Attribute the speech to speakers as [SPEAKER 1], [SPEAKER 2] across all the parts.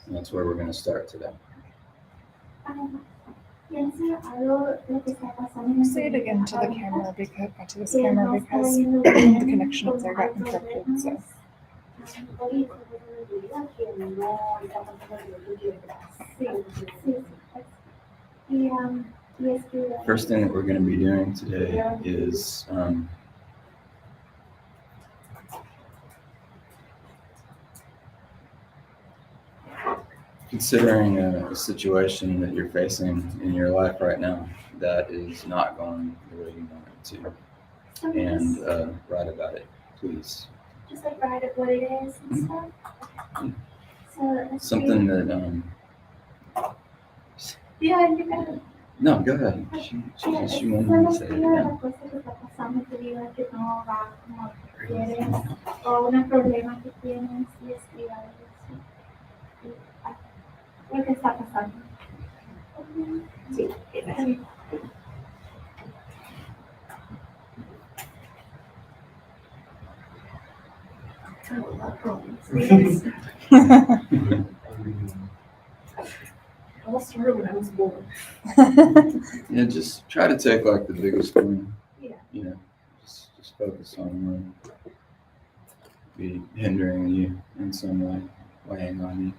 [SPEAKER 1] And that's where we're going to start today.
[SPEAKER 2] Say it again to the camera to this camera because the connection up there got interrupted. So.
[SPEAKER 1] First thing that we're going to be doing today is considering a situation that you're facing in your life right now that is not going the way you want it to, and write about it, please.
[SPEAKER 3] Just like write it what it is and stuff. So
[SPEAKER 1] something that
[SPEAKER 3] yeah, you can.
[SPEAKER 1] No, go ahead. She wanted me to say it. Yeah.
[SPEAKER 3] O un problema que tienes y escribir lo que está pasando. Sí. I lost her when I was born.
[SPEAKER 1] Yeah, just try to take like the biggest one.
[SPEAKER 3] Yeah.
[SPEAKER 1] You know, just focus on one. Be hindering you in some way, weighing on you.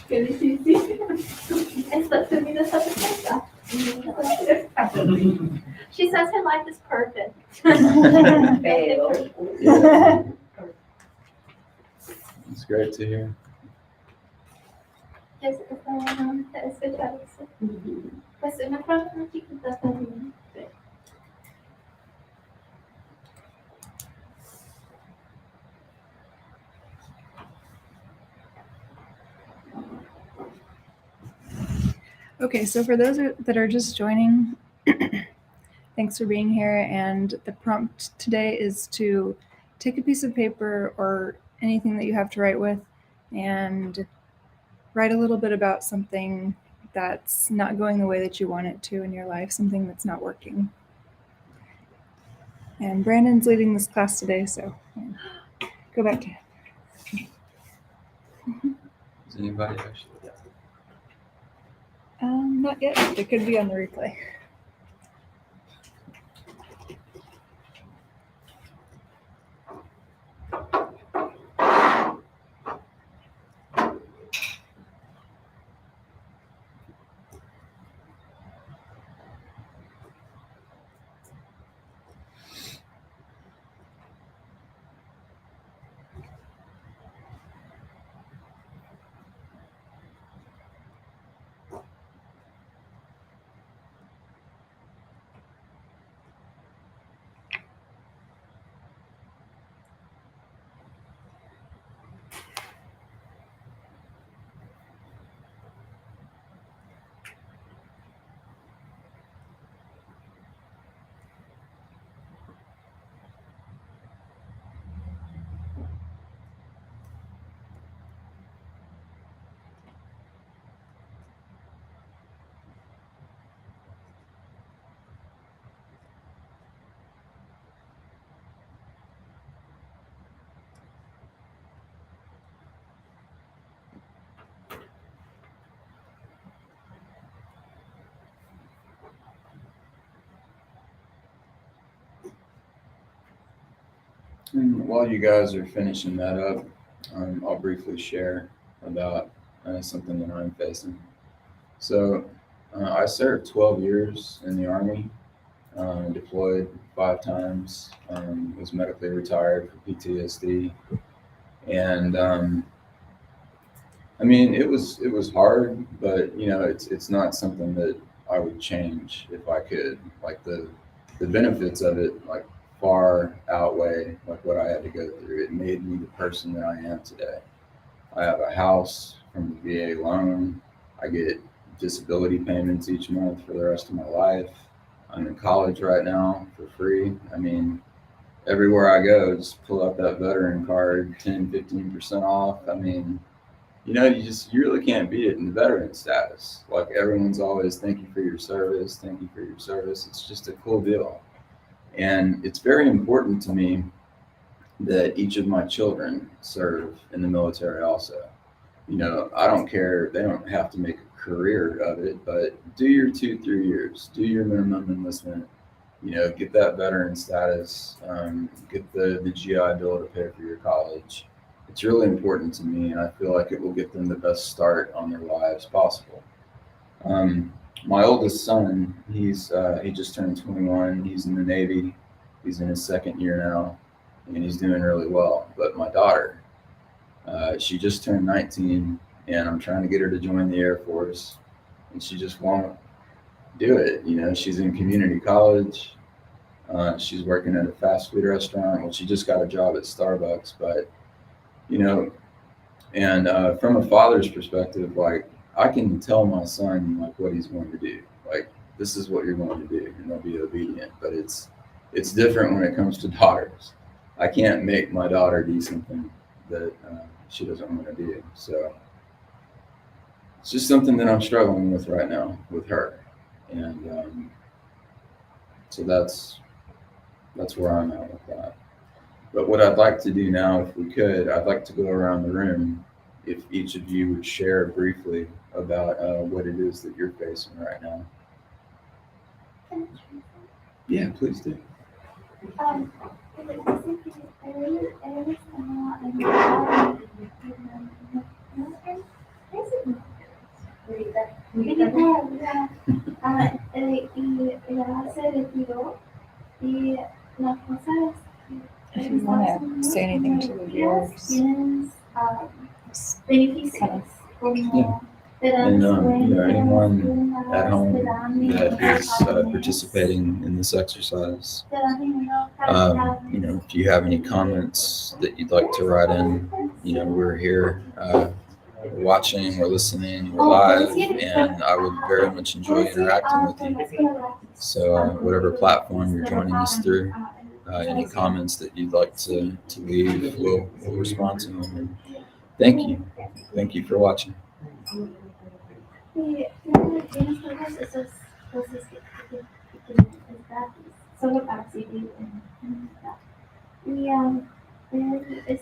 [SPEAKER 3] Qué difícil. Esta termina esta perfecta. She says her life is perfect.
[SPEAKER 1] Yeah. It's great to hear.
[SPEAKER 3] Escuchar eso. Pues una frase chiquita también.
[SPEAKER 2] Okay, so for those that are just joining, thanks for being here. And the prompt today is to take a piece of paper or anything that you have to write with and write a little bit about something that's not going the way that you want it to in your life, something that's not working. And Brandon's leading this class today, so go back to him.
[SPEAKER 1] Is anybody actually?
[SPEAKER 2] Not yet. It could be on the replay.
[SPEAKER 1] And while you guys are finishing that up, I'll briefly share about something that I'm facing. So I served 12 years in the Army, deployed 5 times, was medically retired for PTSD. And I mean, it was hard, but you know, it's not something that I would change if I could. Like the benefits of it, like far outweigh like what I had to go through. It made me the person that I am today. I have a house from the VA loan. I get disability payments each month for the rest of my life. I'm in college right now for free. I mean, everywhere I go, just pull out that veteran card, 10, 15% off. I mean, you really can't beat it in the veteran status. Like everyone's always, thank you for your service, thank you for your service. It's just a cool deal. And it's very important to me that each of my children serve in the military also. I don't care, they don't have to make a career of it, but do your 2-3 years, do your minimum enlistment, get that veteran status, get the GI Bill to pay for your college. It's really important to me, and I feel like it will get them the best start on their lives possible. My oldest son, he just turned 21. He's in the Navy. He's in his second year now, and he's doing really well. But my daughter, she just turned 19, and I'm trying to get her to join the Air Force, and she just won't do it. She's in community college. She's working at a fast food restaurant. Well, she just got a job at Starbucks, but and from a father's perspective, like I can tell my son like what he's going to do. Like this is what you're going to do, and they'll be obedient. But it's different when it comes to daughters. I can't make my daughter do something that she doesn't want to do. So it's just something that I'm struggling with right now with her, and so that's where I'm at with that. But what I'd like to do now, if we could, I'd like to go around the room. If each of you would share briefly about what it is that you're facing right now. Yeah, please do.
[SPEAKER 2] If you want to say anything to the viewers,
[SPEAKER 3] beneficios como
[SPEAKER 1] And anyone at home that is participating in this exercise, if you have any comments that you'd like to write in, we're here watching, we're listening, we're live, and I would very much enjoy interacting with you. So whatever platform you're joining us through, any comments that you'd like to leave, we'll respond to them. And thank you for watching.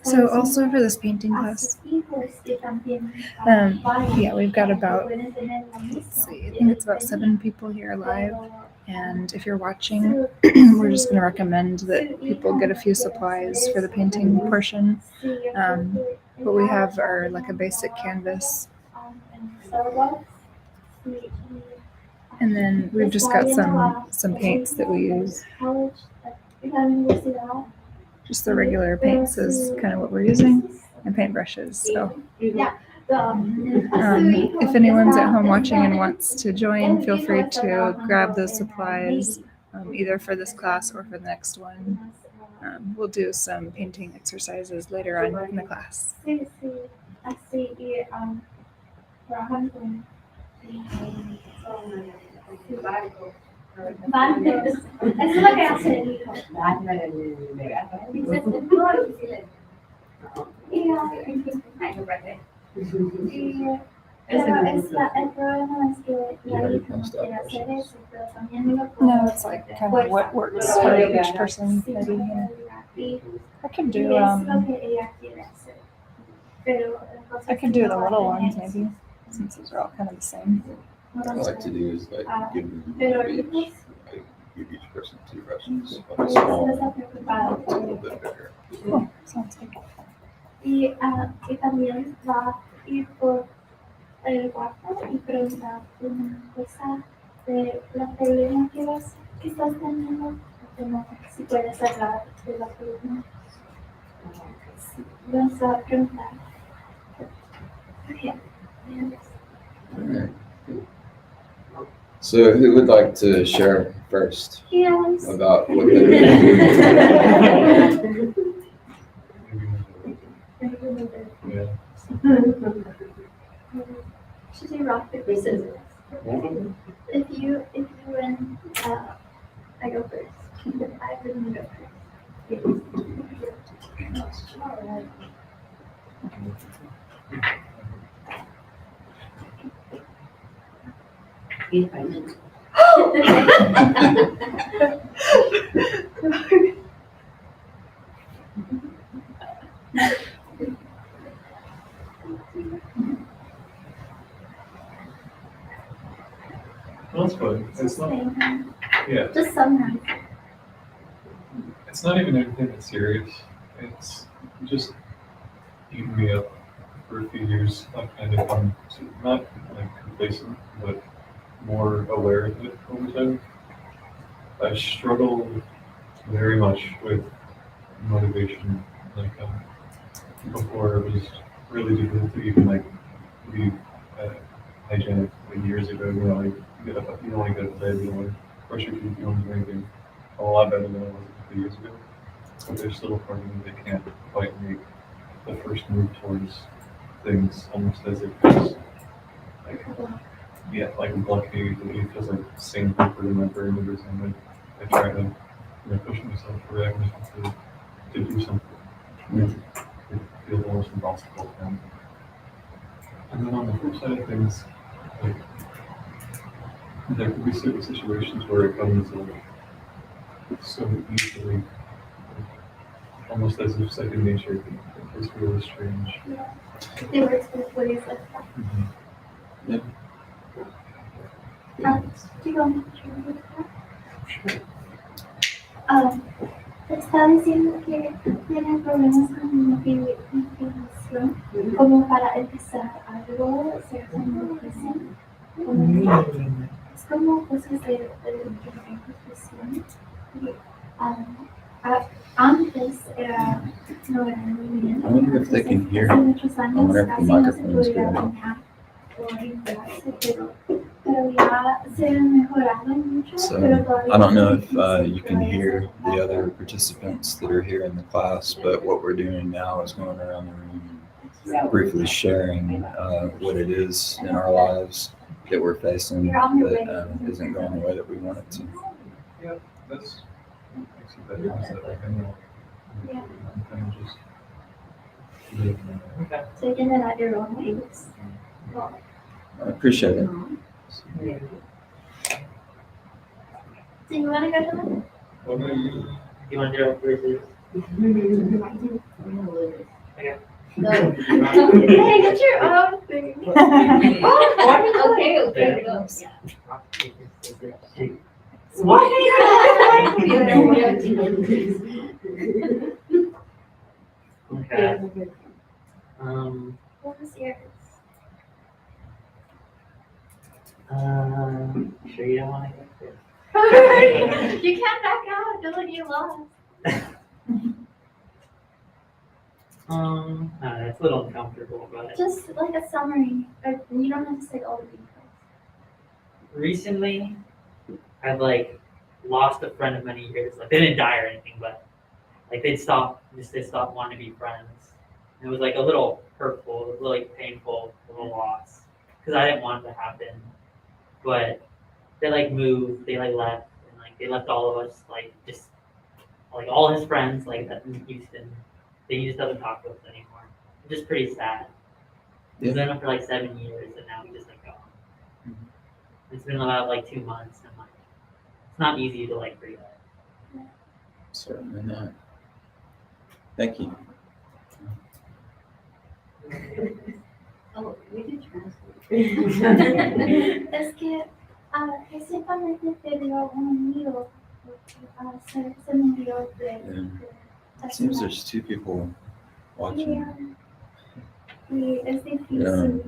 [SPEAKER 2] So also for this painting class, yeah, we've got about, let's see, I think it's about 7 people here live. And if you're watching, we're just going to recommend that people get a few supplies for the painting portion. What we have are like a basic canvas. And then we've just got some paints that we use. Just the regular paints is kind of what we're using, and paintbrushes. So if anyone's at home watching and wants to join, feel free to grab those supplies, either for this class or for the next one. We'll do some painting exercises later on in the class.
[SPEAKER 3] Eso es lo que hace el hijo. El problema es que la hija no quiere hacer eso, pero también me lo
[SPEAKER 2] No, it's like kind of what works for each person. Maybe I could do I could do the little ones maybe, since these are all kind of the same.
[SPEAKER 1] What I like to do is give each person 2 brushes, like small, a little bit bigger.
[SPEAKER 2] Cool, sounds good.
[SPEAKER 3] Y también va a ir por el cuarto y preguntar una cosa de los problemas que estás teniendo, como si puedes hablar de la columna. Vamos a preguntar. Okay.
[SPEAKER 1] All right. So who would like to share first about what they're
[SPEAKER 3] Should we rock, paper, scissors? If you win, I go first. I wouldn't go first.
[SPEAKER 4] If I did.
[SPEAKER 5] Well, that's fun. It's not, yeah,
[SPEAKER 3] Just sometimes.
[SPEAKER 5] it's not even anything that's serious. It's just eating me up for a few years. I've kind of come to not like complacent, but more aware of it over time. I struggle very much with motivation. Like before, it was really difficult to even like be hygienic. Like years ago, you know, like you don't want to go to bed, you don't want to brush your teeth, you don't want to do anything. A lot better than I was a couple years ago. But there's still a part of me that can't quite make the first move towards things, almost as if it's like like a blockade. It feels like sandpaper in my brain every time I try to push myself or act myself to do something. It feels almost impossible. And then on the flip side of things, like there could be certain situations where it comes so easily, almost as if second nature. It's really strange.
[SPEAKER 3] Yeah. It works both ways like that. Do you want me to share with that?
[SPEAKER 5] Sure.
[SPEAKER 3] Estaba diciendo que tiene problemas con motivación, como para empezar algo, cierta motivación. Es como cosas de motivación. Antes no era muy bien.
[SPEAKER 1] I wonder if they can hear.
[SPEAKER 3] Hace muchos
[SPEAKER 1] I
[SPEAKER 3] años
[SPEAKER 1] wonder if the
[SPEAKER 3] casi no se
[SPEAKER 1] microphone's
[SPEAKER 3] podía
[SPEAKER 1] good.
[SPEAKER 3] bañar o limpiarse, pero ya se han mejorado mucho.
[SPEAKER 1] So
[SPEAKER 3] Pero todavía
[SPEAKER 1] I don't know if
[SPEAKER 3] no
[SPEAKER 1] you can hear the other participants that are here in the class, but what we're doing now is going around the room and briefly sharing what it is in our lives that we're facing that isn't going the way that we want it to.
[SPEAKER 5] Yeah, that's makes it better. Is that like I know I'm kind of just living
[SPEAKER 4] Okay.
[SPEAKER 3] taking it at your own pace.
[SPEAKER 1] I appreciate it.
[SPEAKER 3] Do you want to go to them?
[SPEAKER 5] What about you?
[SPEAKER 4] You want to do it versus? Okay.
[SPEAKER 3] Hey, get your own thing. Okay, go.
[SPEAKER 4] What? Okay.
[SPEAKER 3] What was yours?
[SPEAKER 4] Sure you don't want to go first?
[SPEAKER 3] You can't back out. I feel like you lost.
[SPEAKER 4] It's a little uncomfortable, but
[SPEAKER 3] Just like a summary. You don't have to say all the details.
[SPEAKER 4] recently I've like lost a friend of many years. Like they didn't die or anything, but like they stopped wanting to be friends. And it was like a little hurtful, a little like painful, a little loss. Because I didn't want it to happen. But they like moved, they like left, and like they left all of us like just like all his friends like that in Houston. He just doesn't talk to us anymore. It's just pretty sad. He's been up for like 7 years and now he's just like gone. It's been about like 2 months and like it's not easy to like breathe out.
[SPEAKER 1] Certainly not. Thank you.
[SPEAKER 6] Oh, we can translate.
[SPEAKER 3] Es que recientemente perdió un amigo. Se murió de
[SPEAKER 1] It seems there's two people watching.
[SPEAKER 3] Y es
[SPEAKER 1] Yeah.
[SPEAKER 3] difícil.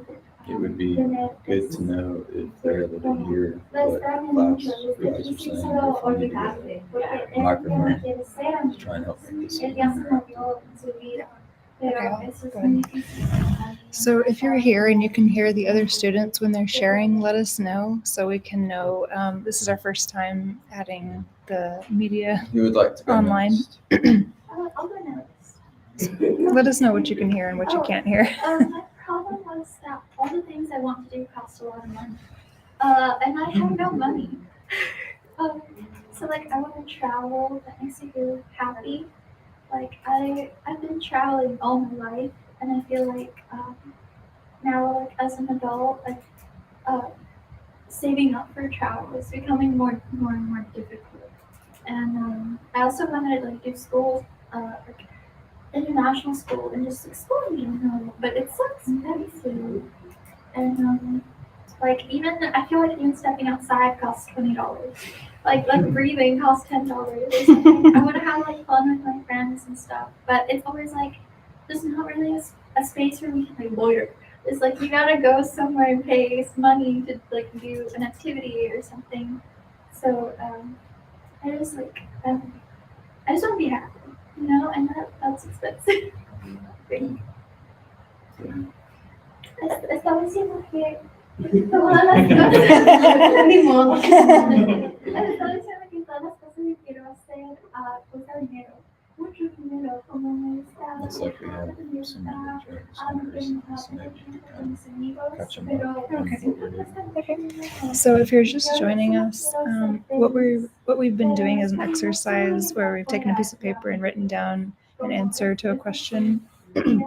[SPEAKER 1] It would be
[SPEAKER 3] tener
[SPEAKER 1] good to know if they're able to hear
[SPEAKER 3] Lo
[SPEAKER 1] what
[SPEAKER 3] extraño
[SPEAKER 1] class
[SPEAKER 3] mucho.
[SPEAKER 1] you
[SPEAKER 3] Es
[SPEAKER 1] guys are
[SPEAKER 3] difícil
[SPEAKER 1] saying.
[SPEAKER 3] solo
[SPEAKER 1] If you need to
[SPEAKER 3] olvidarte. Porque
[SPEAKER 1] get
[SPEAKER 3] él
[SPEAKER 1] microphone
[SPEAKER 3] ya no quiere ser
[SPEAKER 1] to
[SPEAKER 3] amigo.
[SPEAKER 1] try and help make this.
[SPEAKER 3] Él ya se movió en su vida. Pero
[SPEAKER 2] Okay,
[SPEAKER 3] eso es
[SPEAKER 2] good.
[SPEAKER 3] muy difícil.
[SPEAKER 2] So if you're here and you can hear the other students when they're sharing, let us know so we can know. This is our first time adding the media.
[SPEAKER 1] Who would like to go
[SPEAKER 2] Online.
[SPEAKER 1] next?
[SPEAKER 3] I'll go next.
[SPEAKER 2] Let us know what you can hear and what you can't hear.
[SPEAKER 3] My problem was that all the things I want to do cost a lot of money. And I have no money. So like I want to travel, that makes me feel happy. Like I've been traveling all my life and I feel like now like as an adult, like saving up for travel is becoming more and more difficult. And I also wanted to like do school, like international school and just exploring, you know, but it's so expensive. And like even I feel like even stepping outside costs $20. Like breathing costs $10 or something. I want to have like fun with my friends and stuff, but it's always like there's not really a space where we can like loiter. It's like you gotta go somewhere and pay some money to like do an activity or something. So I just like I just want to be happy, you know, and that's expensive. Estaba diciendo que todas las cosas,
[SPEAKER 6] Ni modo.
[SPEAKER 3] estaba diciendo que todas las cosas que quiero hacer cuesta dinero, mucho dinero, como me gusta
[SPEAKER 1] Looks like we have some interest, so maybe you could kind of catch them up on what we're doing.
[SPEAKER 2] So if you're just joining us, what we've been doing is an exercise where we've taken a piece of paper and written down an answer to a question. And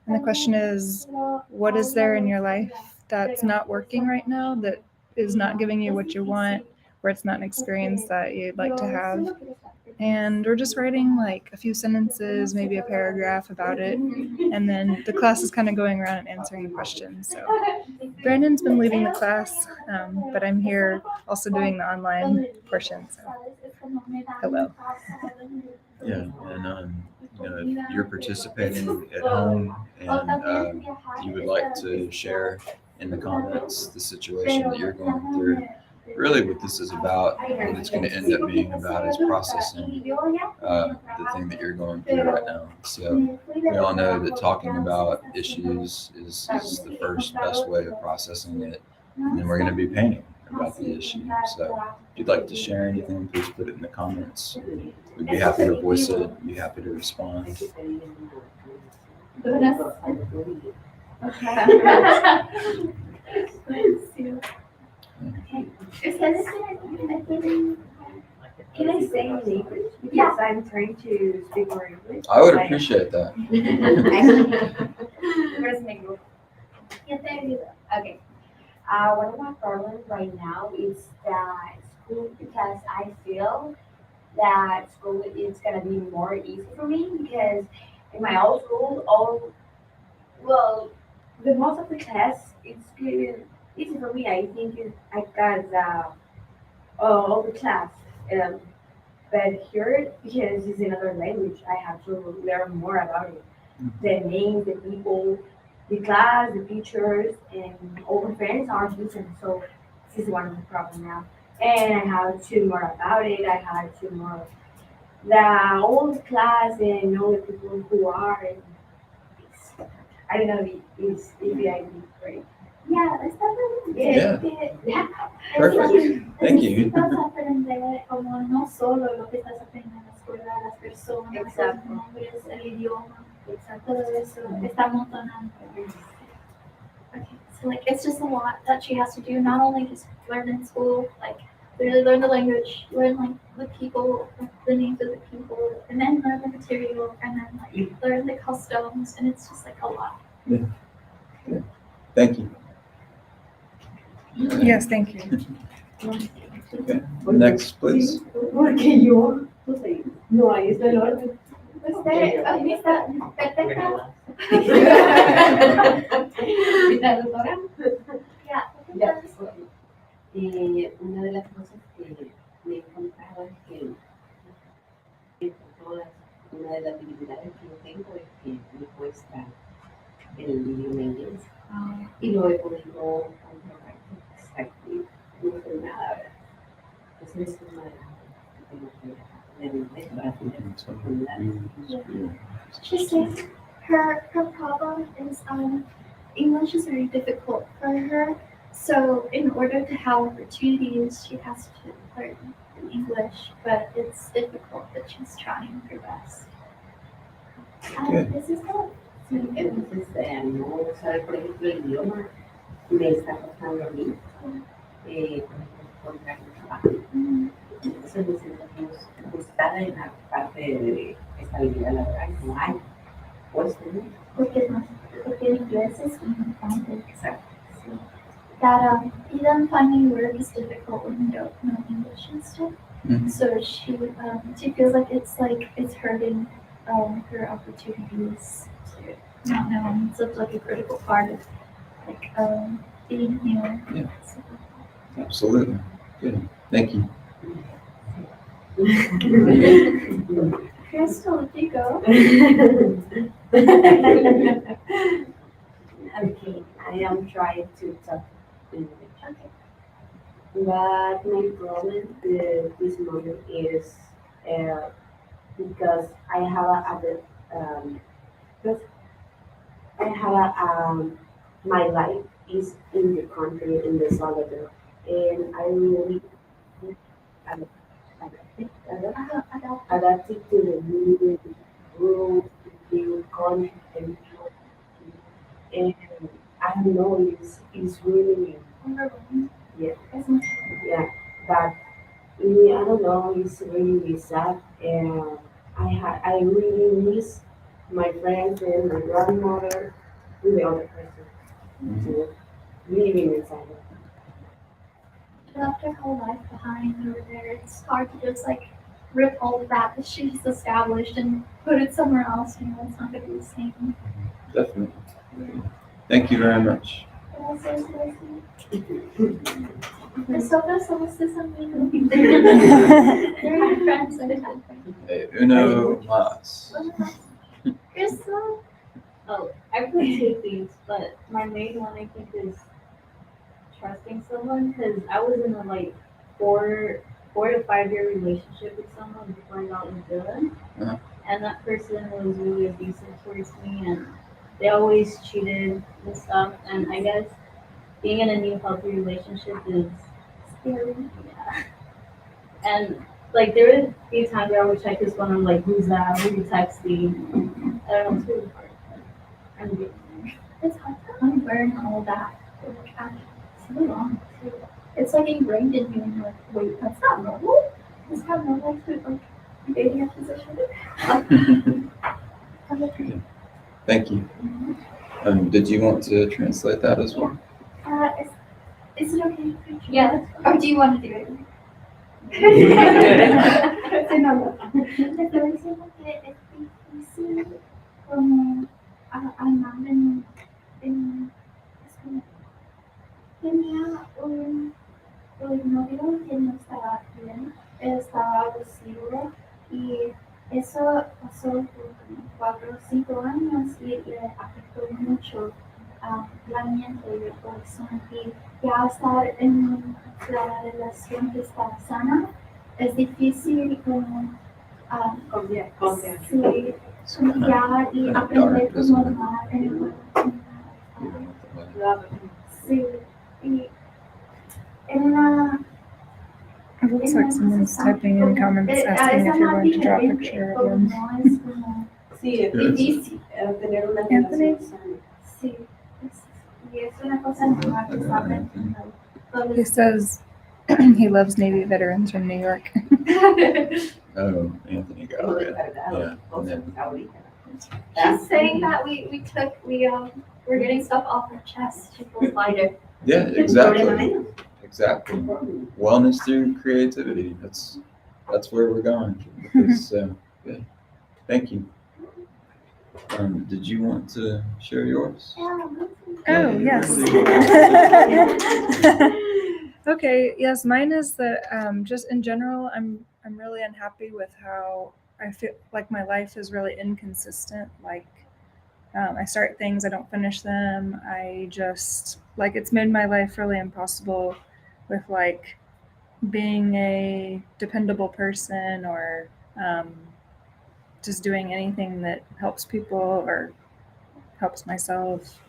[SPEAKER 2] the question is, what is there in your life that's not working right now, that is not giving you what you want, or it's not an experience that you'd like to have? And we're just writing like a few sentences, maybe a paragraph about it. And then the class is kind of going around and answering the questions. So Brandon's been leading the class, but I'm here also doing the online portion. So hello.
[SPEAKER 1] Yeah, and you know, if you're participating at home and you would like to share in the comments the situation that you're going through, really what this is about, what it's going to end up being about, is processing the thing that you're going through right now. So we all know that talking about issues is the first best way of processing it, and then we're going to be painting about the issue. So if you'd like to share anything, please put it in the comments. We'd be happy to voice it, be happy to respond.
[SPEAKER 6] Can I say in English? Because I'm trying to speak more English.
[SPEAKER 1] I would appreciate that.
[SPEAKER 6] Okay. One of my problems right now is that school, because I feel that school is gonna be more easy for me, because in my old school, well, the most of the tests it's good, easy for me. I think I got all the class. But here, because it's another language, I have to learn more about it. The names, the people, the class, the teachers, and all the friends are different. So this is one of the problems now. And I have to more about it. I have to more the old class and all the people who are. And I don't know if the idea is great.
[SPEAKER 3] Yeah, está bien.
[SPEAKER 1] Yeah. Perfect. Thank you.
[SPEAKER 3] Necesitas aprender como no solo lo que estás aprendiendo en la escuela, las personas,
[SPEAKER 6] Exacto.
[SPEAKER 3] los nombres, el idioma, todo eso, está amontonando. Okay, so like it's just a lot that she has to do, not only just learn in school, like really learn the language, learn like the people, like the names of the people, and then learn the material, and then like learn the customs, and it's just like a lot.
[SPEAKER 1] Thank you.
[SPEAKER 2] Yes, thank you.
[SPEAKER 1] Okay. Next, please.
[SPEAKER 6] Porque yo, no, ahí está el orden.
[SPEAKER 3] Usted, está perfecta.
[SPEAKER 6] ¿La doctora?
[SPEAKER 3] Yeah.
[SPEAKER 6] Ya, una de las cosas que me he encontrado es que una de las debilidades que yo tengo es que me cuesta el idioma inglés y no he podido controlar exactamente, no sé nada, ¿verdad? Entonces es una de las cosas que tengo que aprender inglés para poder
[SPEAKER 3] She's saying her problem is English is very difficult for her. So in order to have opportunities, she has to learn English, but it's difficult. But she's trying her best. This is good.
[SPEAKER 6] Entonces, no saber, por ejemplo, el idioma me está costando a mí, por ejemplo, encontrar un trabajo. Entonces me siento frustrada en la parte de estabilidad laboral, no hay. Pues,
[SPEAKER 3] Porque el inglés es importante.
[SPEAKER 6] exacto.
[SPEAKER 3] Sí. that even finding work is difficult when you don't know English and stuff.
[SPEAKER 1] Mhm.
[SPEAKER 3] So she feels like it's hurting her opportunities to not knowing such like a critical part of like being here.
[SPEAKER 1] Yeah.
[SPEAKER 3] So,
[SPEAKER 1] Absolutely. Good. Thank you.
[SPEAKER 3] Crystal, if you go.
[SPEAKER 6] Okay, I am trying to talk English.
[SPEAKER 3] Okay.
[SPEAKER 6] But my problem this moment is because I have because I have my life is in the country in the Salvador, and I really ad- adapted to the new rules, the new country, and I don't know, it's really
[SPEAKER 3] Overwhelming.
[SPEAKER 6] yeah.
[SPEAKER 3] Isn't it?
[SPEAKER 6] Yeah, but me, I don't know, it's really sad, and I really miss my friends and my grandmother and the other person to living inside of.
[SPEAKER 3] She left her whole life behind over there. It's hard to just like rip all of that she's established and put it somewhere else. You know, it's not going to be the same.
[SPEAKER 1] Definitely. Thank you very much.
[SPEAKER 3] Gracias, gracias. Nosotros somos tus amigos. They're your friends.
[SPEAKER 1] Uno más.
[SPEAKER 3] Crystal?
[SPEAKER 7] Oh, I put two things, but my main one I think is trusting someone because I was in a like 4 to 5 year relationship with someone before I got with Dylan,
[SPEAKER 1] Uh-huh.
[SPEAKER 7] and that person was really abusive towards me, and they always cheated and stuff. And I guess being in a new healthy relationship is
[SPEAKER 3] Scary.
[SPEAKER 7] yeah. And like there would be times where I would check his phone. I'm like, who's that? Who are you texting? I don't know. It's really hard. But I'm getting there.
[SPEAKER 3] It's hard to unlearn all that. Like, after so long, too. It's like ingrained in you, and you're like, wait, that's not normal? It's not normal to like baby a position.
[SPEAKER 1] Thank you. Did you want to translate that as well?
[SPEAKER 3] Is it okay?
[SPEAKER 7] Yeah.
[SPEAKER 3] Or do you want to do it? No, no. Te estoy diciendo que es difícil como amar es como tenía un novio que no estaba bien, estaba abusivo y eso pasó por como 4 o 5 años y le afectó mucho la mente y el corazón y ya estar en la relación que está sana es difícil como
[SPEAKER 6] Confiar.
[SPEAKER 3] sí, confiar y aprender cómo amar en la sí y en la
[SPEAKER 2] It looks like someone's typing in comments asking if you're going to draw a picture of them.
[SPEAKER 3] no es como
[SPEAKER 6] Sí, es
[SPEAKER 1] Yes.
[SPEAKER 6] difícil tener una
[SPEAKER 2] Anthony?
[SPEAKER 6] relación sana.
[SPEAKER 3] sí y es una cosa nueva que está aprendiendo todos
[SPEAKER 2] He says he loves Navy veterans from New York.
[SPEAKER 1] Oh, Anthony got
[SPEAKER 6] Hemos
[SPEAKER 1] it.
[SPEAKER 6] descargado
[SPEAKER 1] Yeah,
[SPEAKER 6] cosas
[SPEAKER 1] and
[SPEAKER 6] ahorita.
[SPEAKER 3] She's saying that we're getting stuff off her chest. She feels lighter.
[SPEAKER 1] Yeah,
[SPEAKER 6] Problema
[SPEAKER 1] exactly.
[SPEAKER 6] menos.
[SPEAKER 1] Exactly. Wellness through creativity. That's where we're going with this. So good. Thank you. Did you want to share yours?
[SPEAKER 2] Oh, yes. Okay, yes, mine is that just in general, I'm really unhappy with how I feel like my life is really inconsistent. Like I start things, I don't finish them. I just like it's made my life really impossible with like being a dependable person or just doing anything that helps people or helps myself.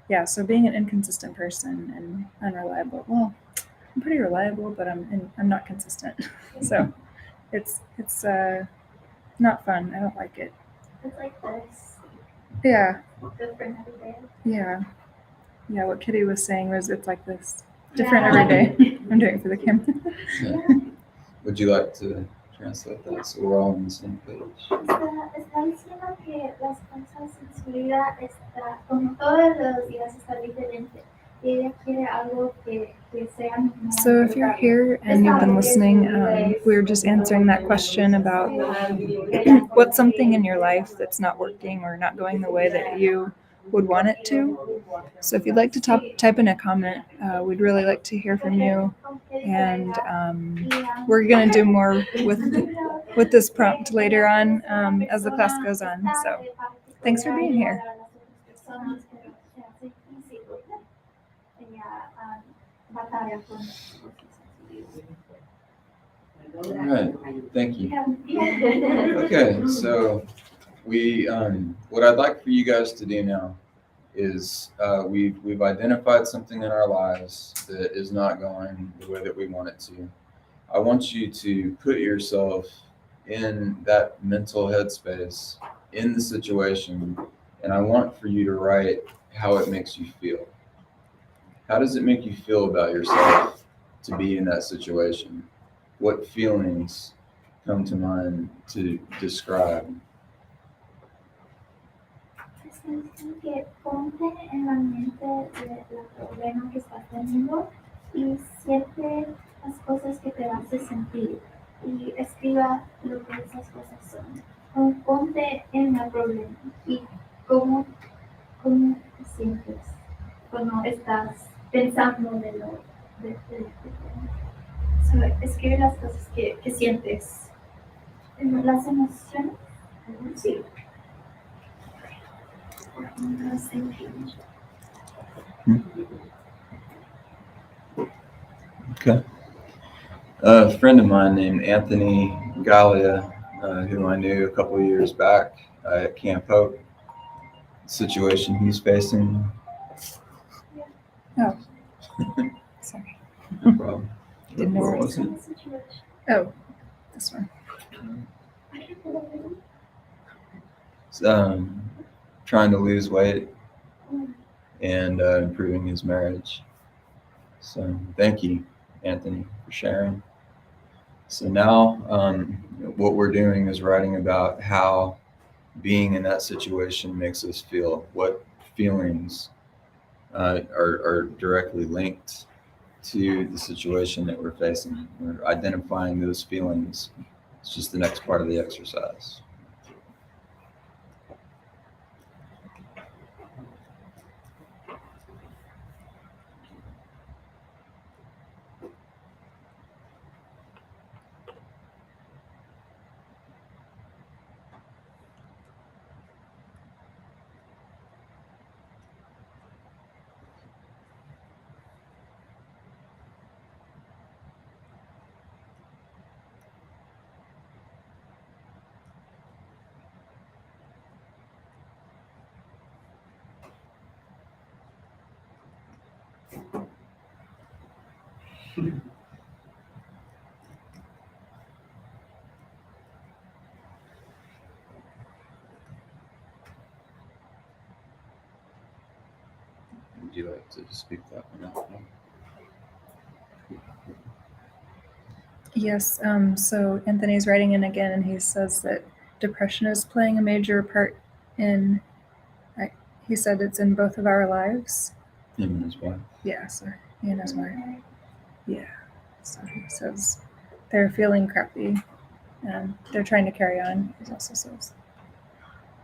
[SPEAKER 2] Yeah, so being an inconsistent person and unreliable. Well, I'm pretty reliable, but I'm not consistent. So it's not fun. I don't like it.
[SPEAKER 3] It's like this.
[SPEAKER 2] Yeah,
[SPEAKER 3] Different every day.
[SPEAKER 2] yeah. What Kitty was saying was it's like this. Different every day. I'm doing it for the camera.
[SPEAKER 1] Would you like to translate that so we're all on the same page?
[SPEAKER 3] Está diciendo que las cosas en su vida está como todos los días está diferente ella quiere algo que sea mismo
[SPEAKER 2] So if you're
[SPEAKER 3] agradable.
[SPEAKER 2] here and you've been listening, we were just answering that question about what's something in your life that's not working or not going the way that you would want it to. So if you'd like to type in a comment, we'd really like to hear from you. And we're going to do more with this prompt later on as the class goes on. So thanks for being here.
[SPEAKER 3] Batalla con
[SPEAKER 1] All right, thank you.
[SPEAKER 3] Yeah.
[SPEAKER 1] Okay, so what I'd like for you guys to do now is we've identified something in our lives that is not going the way that we want it to. I want you to put yourself in that mental headspace in the situation, and I want for you to write how it makes you feel. How does it make you feel about yourself to be in that situation? What feelings come to mind to describe?
[SPEAKER 3] Que ponte en la mente de la problema que estás teniendo y siente las cosas que te hace sentir y escriba lo que esas cosas son. O ponte en el problema y cómo te sientes cuando estás pensando de problema. So, escribe las cosas que sientes. Las emociones. Sí.
[SPEAKER 1] Okay. A friend of mine named Anthony Gallia, who I knew a couple of years back at Camp Hope, situation he's facing.
[SPEAKER 2] Oh, sorry.
[SPEAKER 1] No problem.
[SPEAKER 2] Didn't know
[SPEAKER 1] Where
[SPEAKER 2] where
[SPEAKER 1] was it?
[SPEAKER 2] Oh, this one.
[SPEAKER 1] Trying to lose weight and improving his marriage. So thank you, Anthony, for sharing. So now what we're doing is writing about how being in that situation makes us feel, what feelings are directly linked to the situation that we're facing. We're identifying those feelings. It's just the next part of the exercise. Would you like to speak that one out?
[SPEAKER 2] Yes, so Anthony's writing in again, and he says that depression is playing a major part in, he said it's in both of our lives.
[SPEAKER 1] Him and his wife.
[SPEAKER 2] Yeah, so he and his wife. Yeah, so he says they're feeling crappy and they're trying to carry on, he also says.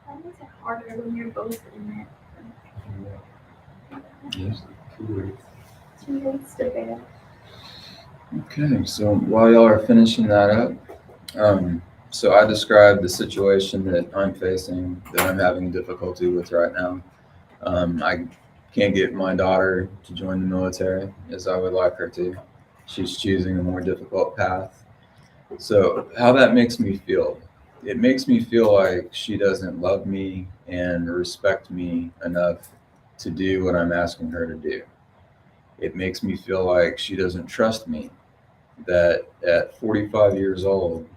[SPEAKER 3] That makes it harder when you're both in it.
[SPEAKER 1] Yes.
[SPEAKER 3] 2 ways to bear.
[SPEAKER 1] Okay, so while y'all are finishing that up, so I described the situation that I'm facing, that I'm having difficulty with right now. I can't get my daughter to join the military as I would like her to. She's choosing a more difficult path. So how that makes me feel, it makes me feel like she doesn't love me and respect me enough to do what I'm asking her to do. It makes me feel like she doesn't trust me, that at 45 years old,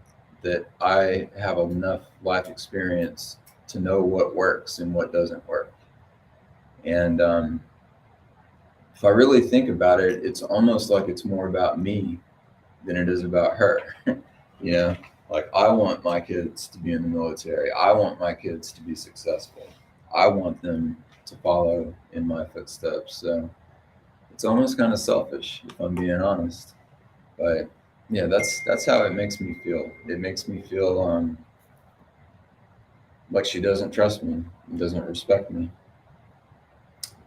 [SPEAKER 1] that I have enough life experience to know what works and what doesn't work. And if I really think about it, it's almost like it's more about me than it is about her. You know, like I want my kids to be in the military. I want my kids to be successful. I want them to follow in my footsteps. So it's almost kind of selfish if I'm being honest. But yeah, that's how it makes me feel. It makes me feel like she doesn't trust me, doesn't respect me.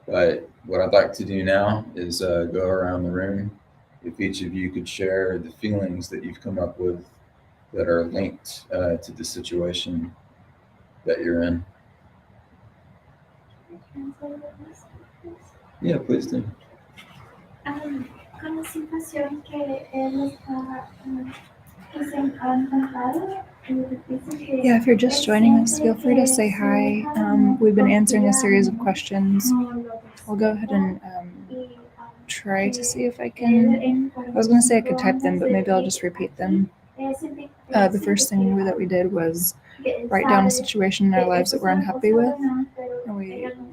[SPEAKER 1] But what I'd like to do now is go around the room. If each of you could share the feelings that you've come up with that are linked to the situation that you're in. Yeah, please do.
[SPEAKER 3] Con la situación que él está encontrado, dice que
[SPEAKER 2] Yeah, if you're just joining us, feel free to say hi. We've been answering a series of questions. I'll go ahead and try to see if I can. I was going to say I could type them, but maybe I'll just repeat them. The first thing that we did was write down a situation in our lives that we're unhappy with. And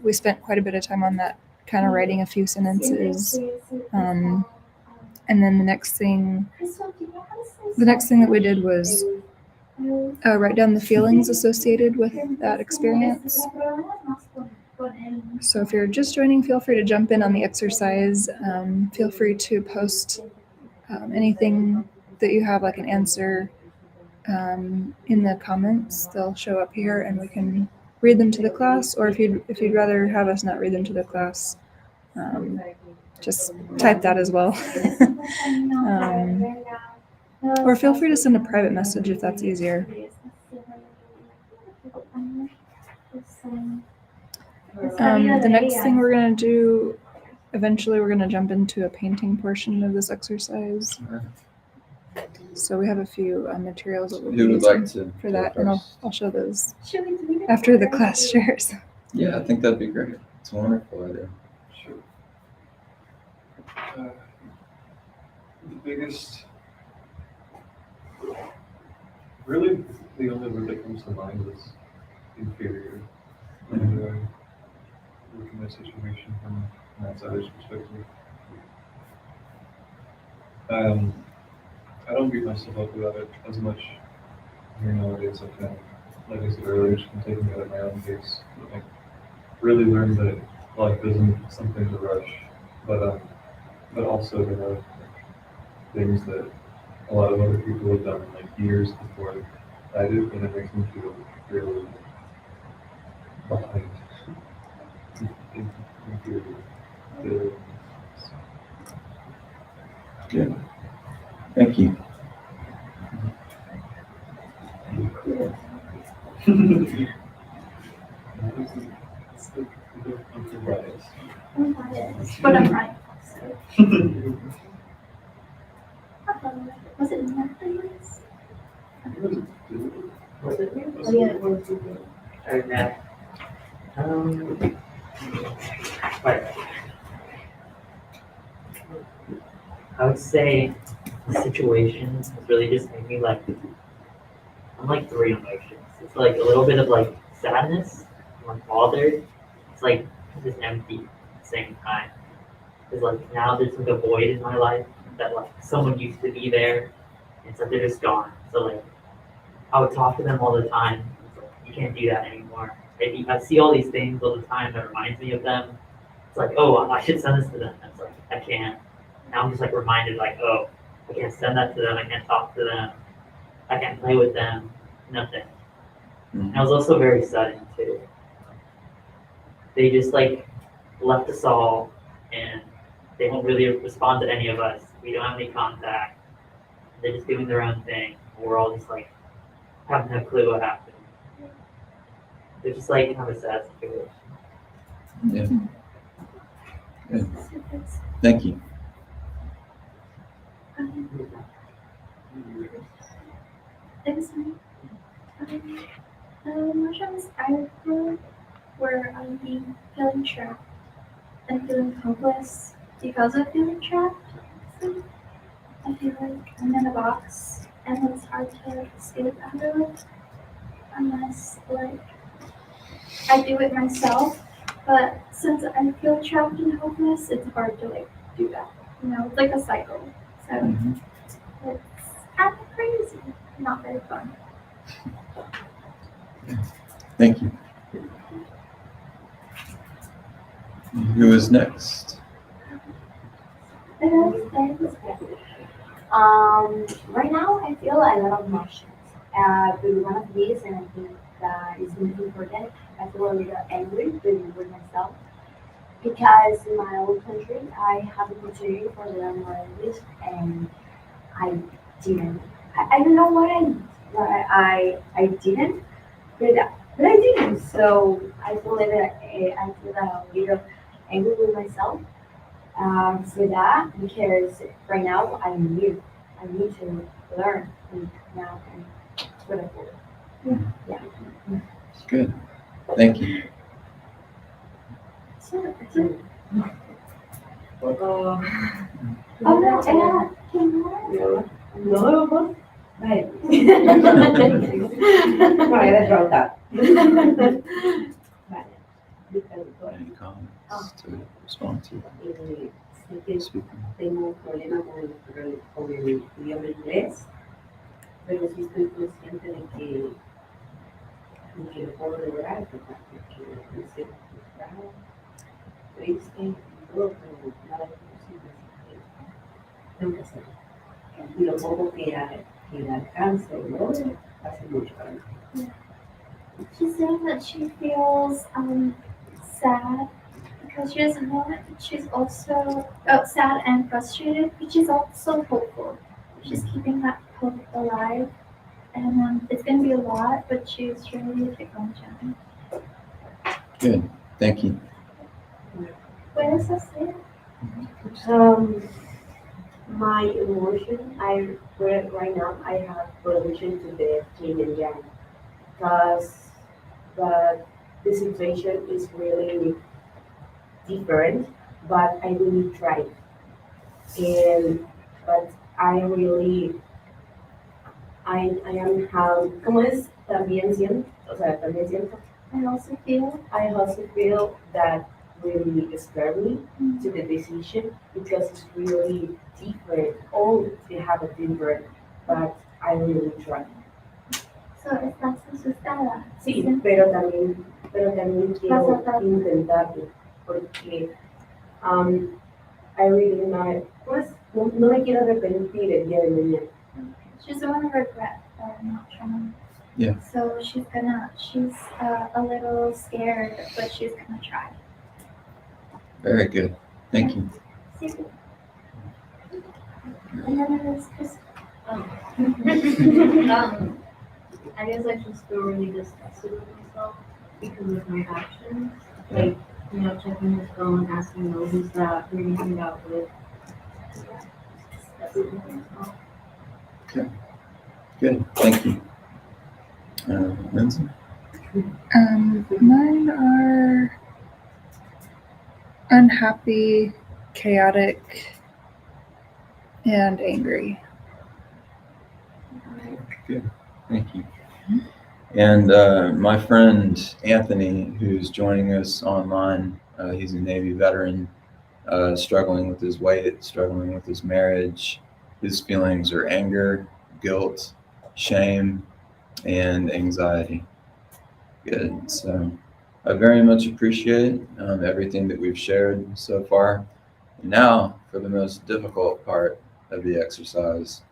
[SPEAKER 2] we spent quite a bit of time on that, kind of writing a few sentences. And then the next thing that we did was write down the feelings associated with that experience. So if you're just joining, feel free to jump in on the exercise. Feel free to post anything that you have, like an answer, in the comments. They'll show up here, and we can read them to the class. Or if you'd rather have us not read them to the class, just type that as well. Or feel free to send a private message if that's easier. The next thing we're going to do, eventually we're going to jump into a painting portion of this exercise. So we have a few materials that we'll be
[SPEAKER 1] Who would like
[SPEAKER 2] using
[SPEAKER 1] to
[SPEAKER 2] for
[SPEAKER 1] go
[SPEAKER 2] that, and
[SPEAKER 1] first?
[SPEAKER 2] I'll show those
[SPEAKER 3] Should we do it
[SPEAKER 2] after the class shares.
[SPEAKER 1] Yeah, I think that'd be great. It's a wonderful idea.
[SPEAKER 5] Sure. The biggest, really, the only word that comes to mind is inferior. And looking at the situation from an outsider's perspective. I don't beat myself up about it as much here nowadays. I kind of, like I said earlier, just been taking it at my own pace. I really learned that life isn't something to rush, but also there are things that a lot of other people have done like years before I did, and it makes me feel really behind. Inferior.
[SPEAKER 1] Good. Thank you.
[SPEAKER 3] But I'm right. Was it Netflix?
[SPEAKER 4] Oh, yeah. Alright, now. Right. I would say the situation has really just made me like, I'm like three emotions. It's like a little bit of like sadness, I'm like bothered. It's like just empty at the same time. It's like now there's like a void in my life that like someone used to be there. And it's like they're just gone. So like I would talk to them all the time. It's like, you can't do that anymore. I see all these things all the time that reminds me of them. It's like, oh, I should send this to them. It's like, I can't. Now I'm just like reminded, like, oh, I can't send that to them. I can't talk to them. I can't play with them. Nothing. And it was also very sudden too. They just like left us all, and they won't really respond to any of us. We don't have any contact. They're just doing their own thing. We're all just like haven't a clue what happened. They're just like kind of a sad situation.
[SPEAKER 1] Yeah. Good. Thank you.
[SPEAKER 3] Emotions I feel where I'm being feeling trapped and feeling hopeless because of feeling trapped. So I feel like I'm in a box and it's hard to escape out of it unless like I do it myself. But since I feel trapped and hopeless, it's hard to like do that. You know, it's like a cycle. So it's kind of crazy, not very fun.
[SPEAKER 1] Thank you. Who is next?
[SPEAKER 6] Right now, I feel a lot of emotions. With one of these, and I think that is really important. I feel a little angry with myself because in my old country, I have the opportunity for learn more English, and I didn't. I don't know why I didn't, but I didn't. So I feel that I feel a little angry with myself for that because right now I need to learn and now and sort of yeah.
[SPEAKER 1] Good. Thank you.
[SPEAKER 3] Sure.
[SPEAKER 6] Oh,
[SPEAKER 3] Ahora era que no
[SPEAKER 6] no, right. Vale, de pronto. Vale.
[SPEAKER 1] Any comments to respond to?
[SPEAKER 8] Sé que
[SPEAKER 1] Speaking.
[SPEAKER 8] tengo un problema con el idioma inglés, pero sí estoy consciente de que lo puedo lograr, porque me siento frustrada, triste y todo, pero nada es posible, así que tengo que hacerlo. Y lo poco que alcance o logre, hace mucho para mí.
[SPEAKER 3] She's saying that she feels sad because she doesn't know it. But she's also sad and frustrated, but she's also hopeful. She's keeping that hope alive, and it's going to be a lot, but she's ready to take on the challenge.
[SPEAKER 1] Good. Thank you.
[SPEAKER 3] ¿Puedes hacer?
[SPEAKER 8] My emotion, right now I have relation to the yin and yang, because the situation is really different, but I really try. But I am how, ¿cómo es? También siento, o sea, también siento,
[SPEAKER 3] I also feel.
[SPEAKER 8] I also feel that really scared me to the decision because it's really different. All they have a different, but I really try.
[SPEAKER 3] So estás asustada.
[SPEAKER 8] Sí, pero también quiero intentarlo porque I really not, pues no me quiero arrepentir el día de mañana.
[SPEAKER 3] She doesn't want to regret not trying.
[SPEAKER 1] Yeah.
[SPEAKER 3] So she's a little scared, but she's gonna try.
[SPEAKER 1] Very good. Thank you.
[SPEAKER 3] And then there's just
[SPEAKER 7] I guess I just feel really disgusted with myself because of my actions. Like, checking his phone, asking, who's that, who you hang out with. Disgusted with myself.
[SPEAKER 1] Good. Thank you. Lindsay?
[SPEAKER 2] Mine are unhappy, chaotic, and angry.
[SPEAKER 1] Good. Thank you. And my friend Anthony, who's joining us online, he's a Navy veteran, struggling with his weight, struggling with his marriage. His feelings are anger, guilt, shame, and anxiety. Good. So I very much appreciate everything that we've shared so far. And now for the most difficult part of the exercise.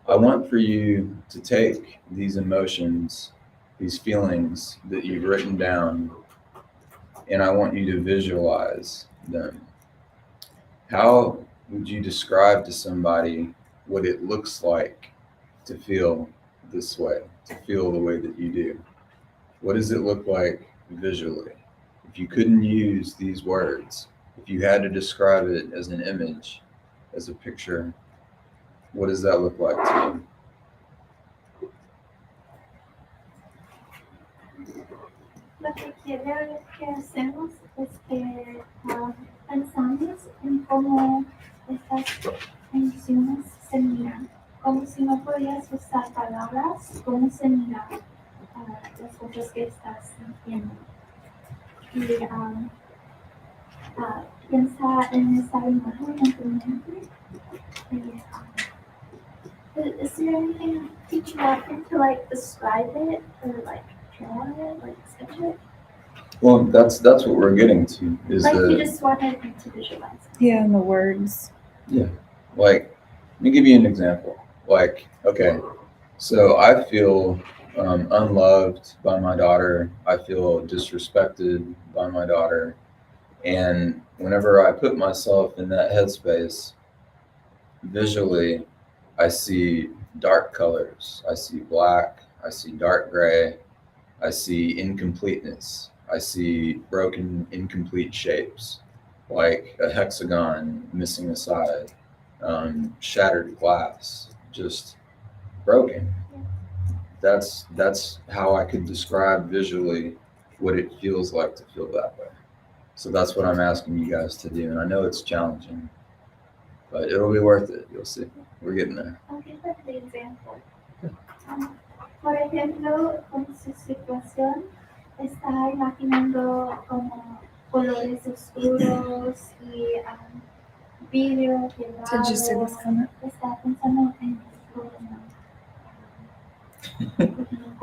[SPEAKER 1] I want for you to take these emotions, these feelings that you've written down, and I want you to visualize them. How would you describe to somebody what it looks like to feel this way, to feel the way that you do? What does it look like visually? If you couldn't use these words, if you had to describe it as an image, as a picture, what does that look like to you?
[SPEAKER 3] lo que quiero que hacemos es que pensamos en cómo estas emociones se miran, como si no podías usar palabras, cómo se miran las cosas que estás sintiendo. Y piensa en esa imagen en tu mente. Is there anything that you want to like describe it or like draw it, like sketch it?
[SPEAKER 1] Well, that's what we're getting to. Is
[SPEAKER 3] Like you
[SPEAKER 1] the
[SPEAKER 3] just wanted me to visualize it.
[SPEAKER 2] Yeah, and the words.
[SPEAKER 1] Like, let me give you an example. Like, okay, so I feel unloved by my daughter. I feel disrespected by my daughter. And whenever I put myself in that headspace, visually, I see dark colors. I see black. I see dark gray. I see incompleteness. I see broken, incomplete shapes, like a hexagon missing a side, shattered glass, just broken. That's how I could describe visually what it feels like to feel that way. So that's what I'm asking you guys to do, and I know it's challenging, but it'll be worth it. You'll see. We're getting there.
[SPEAKER 3] I'll give an example. Por ejemplo, con su situación, está imaginando como colores oscuros y vidrio quebrado.
[SPEAKER 2] Did you see this comment?
[SPEAKER 3] Está pensando en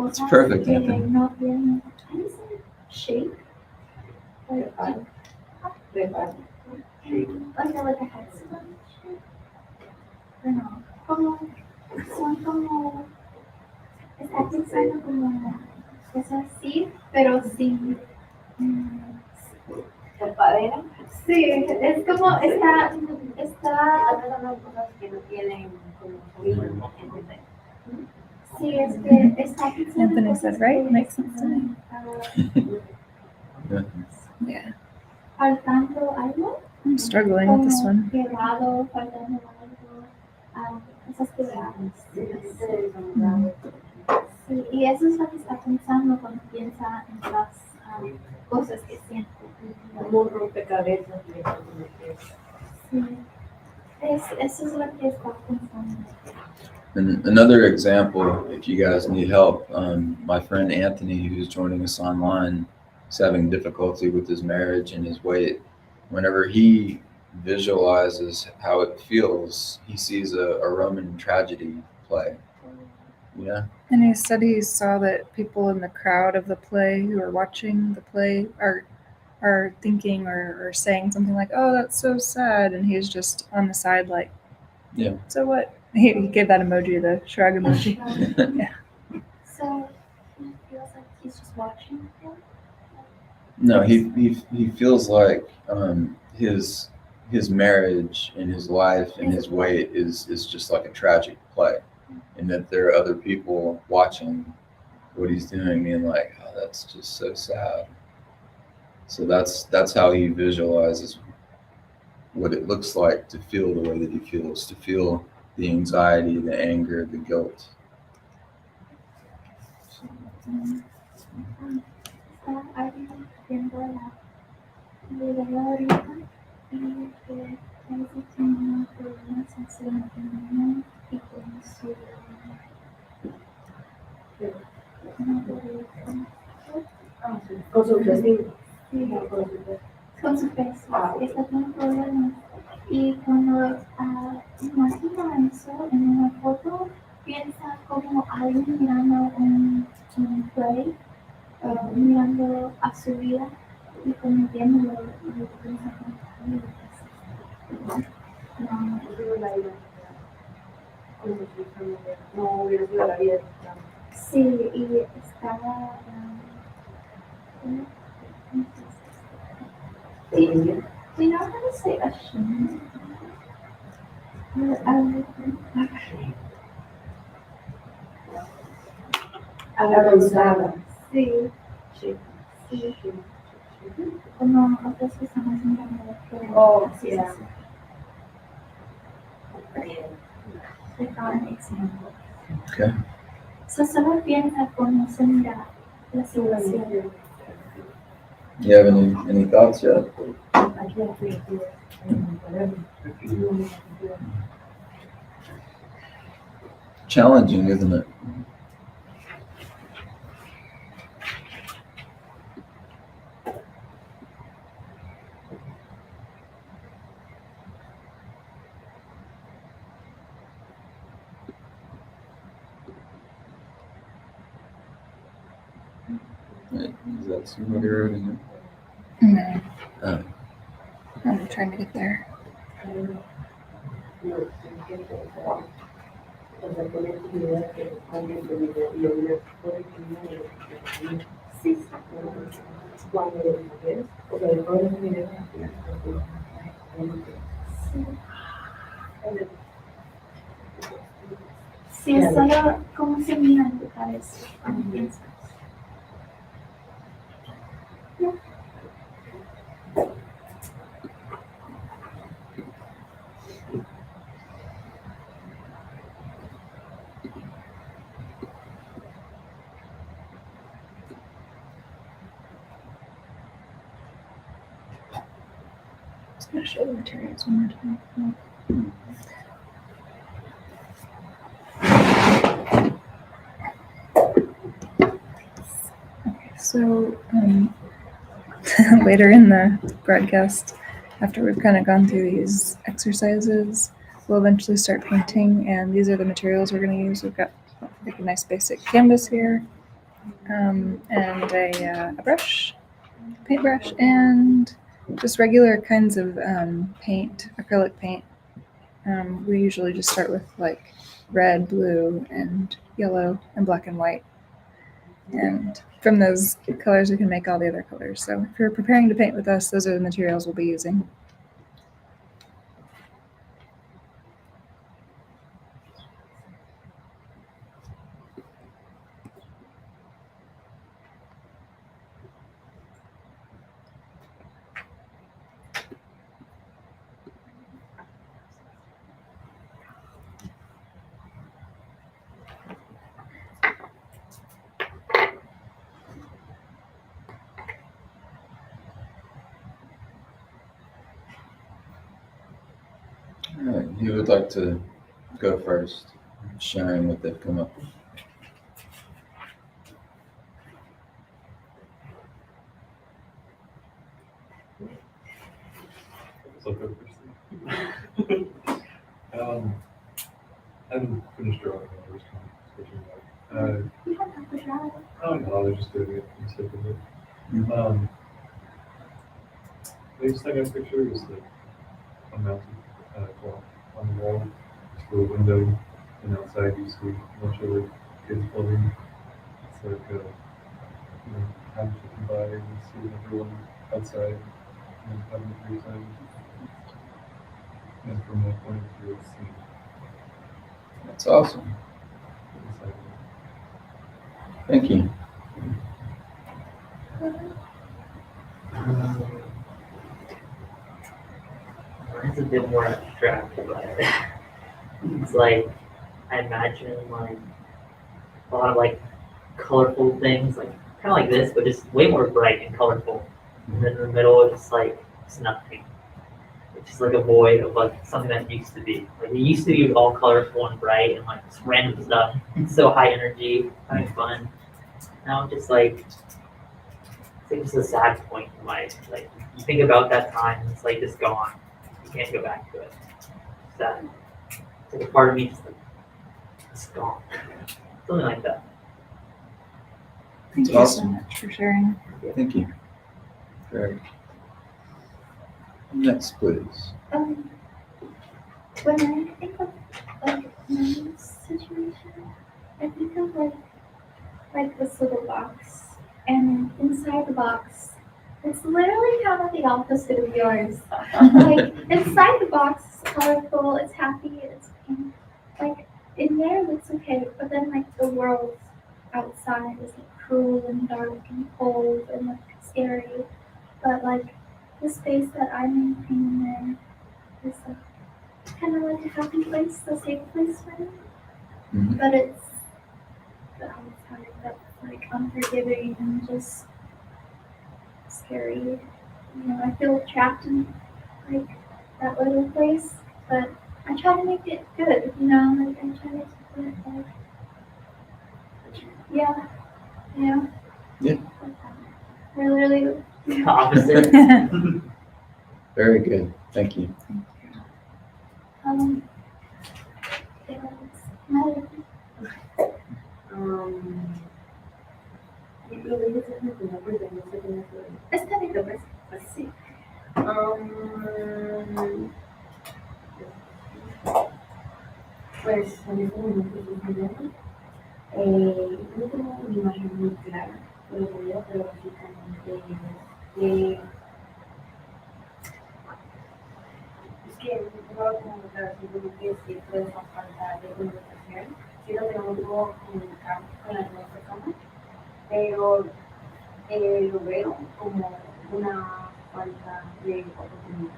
[SPEAKER 1] It's perfect,
[SPEAKER 3] que
[SPEAKER 1] Anthony.
[SPEAKER 3] no tienen shape. Like a hexagon shape. No, son como, está pensando como cosas así, pero sin.
[SPEAKER 6] Tapadera.
[SPEAKER 3] Sí, es como está
[SPEAKER 6] Son cosas que no tienen como fluido, ¿entendés?
[SPEAKER 3] sí, es que está pensando
[SPEAKER 2] Anthony
[SPEAKER 3] cosas
[SPEAKER 2] said, right?
[SPEAKER 3] que
[SPEAKER 2] Makes sense to me.
[SPEAKER 1] Yeah.
[SPEAKER 2] Yeah.
[SPEAKER 3] faltando algo,
[SPEAKER 2] I'm struggling with this
[SPEAKER 3] como
[SPEAKER 2] one.
[SPEAKER 3] quebrado, faltando algo, cosas quebradas. Sí, y eso es lo que está pensando cuando piensa en las cosas que siente.
[SPEAKER 8] Como un rompecabezas.
[SPEAKER 3] Sí, eso es lo que está pensando.
[SPEAKER 1] And another example, if you guys need help, my friend Anthony, who's joining us online, is having difficulty with his marriage and his weight. Whenever he visualizes how it feels, he sees a Roman tragedy play. Yeah.
[SPEAKER 2] And he said he saw that people in the crowd of the play who are watching the play are thinking or saying something like, "Oh, that's so sad," and he's just on the side like,
[SPEAKER 1] Yeah.
[SPEAKER 2] So what? He gave that emoji, the shrug emoji.
[SPEAKER 3] So he feels like he's just watching him.
[SPEAKER 1] No, he feels like his marriage and his life and his weight is just like a tragic play, and that there are other people watching what he's doing and like, oh, that's just so sad. So that's how he visualizes what it looks like to feel the way that he feels, to feel the anxiety, the anger, the guilt. So,
[SPEAKER 3] Está alguien viendo la video ahorita y que parece que no problemas en su matrimonio y con su
[SPEAKER 8] Con su vestido.
[SPEAKER 3] con su peso, que está teniendo problemas. Y cuando imagina eso en una foto, piensa como alguien mirando un play, mirando a su vida y como viendo lo que piensa
[SPEAKER 8] No hubiera sido la vida.
[SPEAKER 3] sí, y estaba do you know how to say ashamed?
[SPEAKER 8] Avergonzada.
[SPEAKER 3] Sí, sí. Como otras personas mirando que así es así. I got an example.
[SPEAKER 1] okay.
[SPEAKER 3] So solo piensa cómo se mira la situación.
[SPEAKER 1] You have any thoughts yet? Challenging, isn't it? Wait, is that somebody already here?
[SPEAKER 2] No.
[SPEAKER 1] Oh.
[SPEAKER 2] I'm trying to get there.
[SPEAKER 8] No, o sea, poner tu idea que alguien te diga y una por ejemplo,
[SPEAKER 3] Sí,
[SPEAKER 8] cuando lo ves, o sea, el poder de video
[SPEAKER 3] sí. Sí, es solo como se mira en tu cabeza cuando piensas.
[SPEAKER 2] Just gonna show the materials one more time. Okay, so later in the broadcast, after we've kind of gone through these exercises, we'll eventually start painting, and these are the materials we're going to use. We've got like a nice basic canvas here, and a brush, paintbrush, and just regular kinds of paint, acrylic paint. We usually just start with like red, blue, and yellow, and black and white. And from those colors, we can make all the other colors. So if you're preparing to paint with us, those are the materials we'll be using.
[SPEAKER 1] All right, who would like to go first, sharing what they've come up with?
[SPEAKER 5] So go first. I haven't finished drawing the first one, switching back.
[SPEAKER 3] You don't have to try.
[SPEAKER 5] Oh no, they're just doing it for the sake of it.
[SPEAKER 1] Mhm.
[SPEAKER 5] The second picture is like a mountain clock on the wall. It's through a window, and outside you see a bunch of like kids playing. It's like time ticking by and you see everyone outside and having a great time. And from that point of view, it's
[SPEAKER 1] That's awesome.
[SPEAKER 5] exciting.
[SPEAKER 1] Thank you.
[SPEAKER 4] Mine's a bit more abstract, but it's like I imagine like a lot of like colorful things, like kind of like this, but just way more bright and colorful. And then in the middle, it's nothing. It's just like a void of like something that used to be. Like it used to be all colorful and bright and like just random stuff. It's so high energy, having fun. Now it's just like it's like just a sad point in life. Like you think about that time, it's like just gone. You can't go back to it. Sad. It's like a part of me just like it's gone. Something like that.
[SPEAKER 2] Thank
[SPEAKER 1] That's
[SPEAKER 2] you so
[SPEAKER 1] awesome.
[SPEAKER 2] much for sharing.
[SPEAKER 1] Thank you. Great. Next, please.
[SPEAKER 3] When I think of like my situation, I think of like this little box, and inside the box, it's literally kind of the opposite of yours. Like inside the box, it's colorful, it's happy, it's pink. Like in there, it's okay, but then like the world outside is like cruel and dark and cold and like scary. But like the space that I'm painting in is like kind of like a happy place, a safe place for me.
[SPEAKER 1] Mhm.
[SPEAKER 3] But it's the outside that's like unforgiving and just scary. You know, I feel trapped in like that little place, but I try to make it good. You know, like I try to keep it like yeah.
[SPEAKER 1] Yeah.
[SPEAKER 3] Really.
[SPEAKER 4] Opposite.
[SPEAKER 1] Very good. Thank you.
[SPEAKER 3] It was
[SPEAKER 8] Y lo veis en el nombre de no sé cómo se
[SPEAKER 3] está bien, pues sí.
[SPEAKER 6] Pues en este momento estoy estudiando. No tengo una imagen muy clara, pero básicamente es que no puedo comunicar simplemente siento esa falta de comunicación. Siento que no me puedo comunicar con las demás personas, pero lo veo como una falta de oportunidad.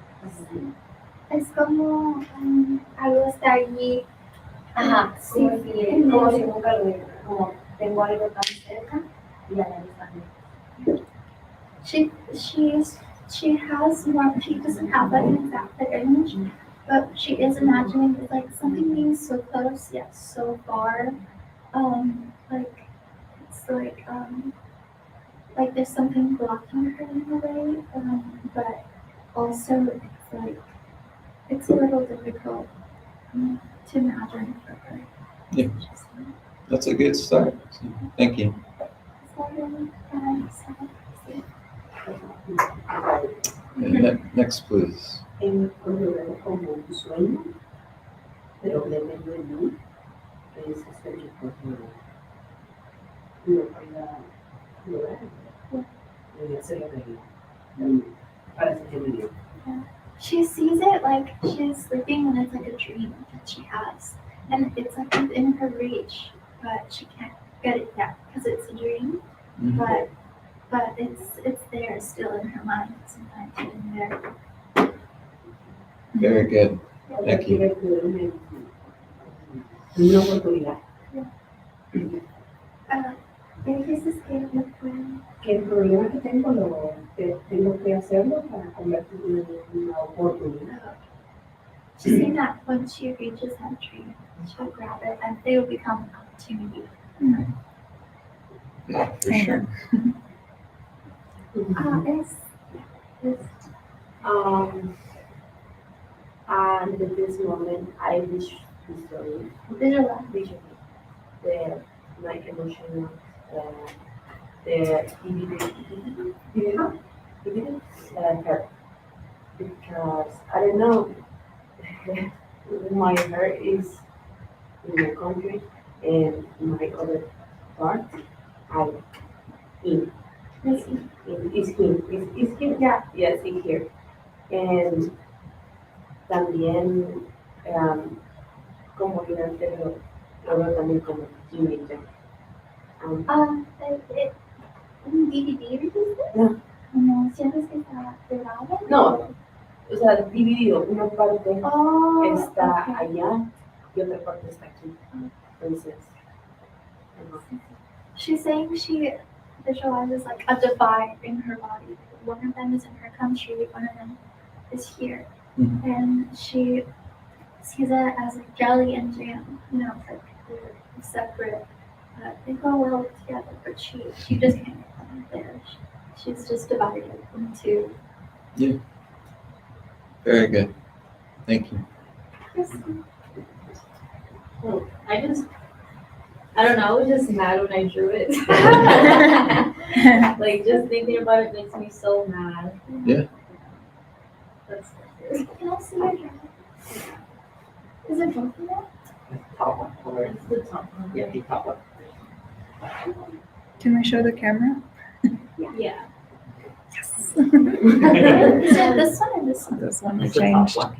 [SPEAKER 3] Es como algo está allí.
[SPEAKER 6] Ajá,
[SPEAKER 3] Sí,
[SPEAKER 6] como si nunca lo hubiera, como tengo algo tan cerca y a la vez también.
[SPEAKER 3] She has more. She doesn't have like an exact like image, but she is imagining it's like something being so close yet so far. Like it's like there's something blocking her in a way. But also it's like it's a little difficult to imagine for her.
[SPEAKER 1] Yeah. That's a good start. So, thank you.
[SPEAKER 3] So really, so,
[SPEAKER 1] Next, please.
[SPEAKER 8] Cuando veo como un sueño, pero depende de mí, que ese sueño pues no pueda lograr hacerlo realidad para sentirme bien.
[SPEAKER 3] she sees it like she's sleeping and it's like a dream that she has. And it's like within her reach, but she can't get it yet because it's a dream.
[SPEAKER 1] Mhm.
[SPEAKER 3] But it's there still in her mind sometimes here and there.
[SPEAKER 1] Very good. Thank you.
[SPEAKER 8] Quiero que una oportunidad.
[SPEAKER 3] Dices que no pueden.
[SPEAKER 8] Que el problema que tengo, tengo que hacerlo para convertirlo en una oportunidad.
[SPEAKER 3] She's saying that when she reaches that dream, she'll grab it and they will become an opportunity.
[SPEAKER 1] Yeah, for sure.
[SPEAKER 8] And at this moment, I wish to story
[SPEAKER 3] Visualize.
[SPEAKER 8] my emotional, the her, because I don't know, my heart is in my country and my other part, I in. It's him. It's him, yeah, yes, it's here. And también, como gigante, lo veo también como teenager.
[SPEAKER 3] ¿Un DVD dijiste?
[SPEAKER 8] No.
[SPEAKER 3] No, sientes que está pegado.
[SPEAKER 8] No, o sea, dividido, una parte
[SPEAKER 3] Oh,
[SPEAKER 8] está
[SPEAKER 3] okay.
[SPEAKER 8] allá y otra parte está aquí. Entonces,
[SPEAKER 3] She's saying she visualizes like a divide in her body. One of them is in her country, one of them is here.
[SPEAKER 1] Mhm.
[SPEAKER 3] And she sees it as like jelly and jam. You know, it's like they're separate. They go well together, but she just can't get them there. She's just divided into.
[SPEAKER 1] Very good. Thank you.
[SPEAKER 7] I don't know, I was just mad when I drew it. Like, just thinking about it makes me so mad.
[SPEAKER 1] Yeah.
[SPEAKER 7] That's
[SPEAKER 3] Can I see your drawing? Is it both of them?
[SPEAKER 8] top one.
[SPEAKER 7] it's the top one.
[SPEAKER 8] Yeah, the top one.
[SPEAKER 2] Can we show the camera?
[SPEAKER 7] Yeah.
[SPEAKER 2] Yes.
[SPEAKER 3] Is it this one or this one?
[SPEAKER 2] This one we
[SPEAKER 4] It's the top
[SPEAKER 2] changed.
[SPEAKER 4] one.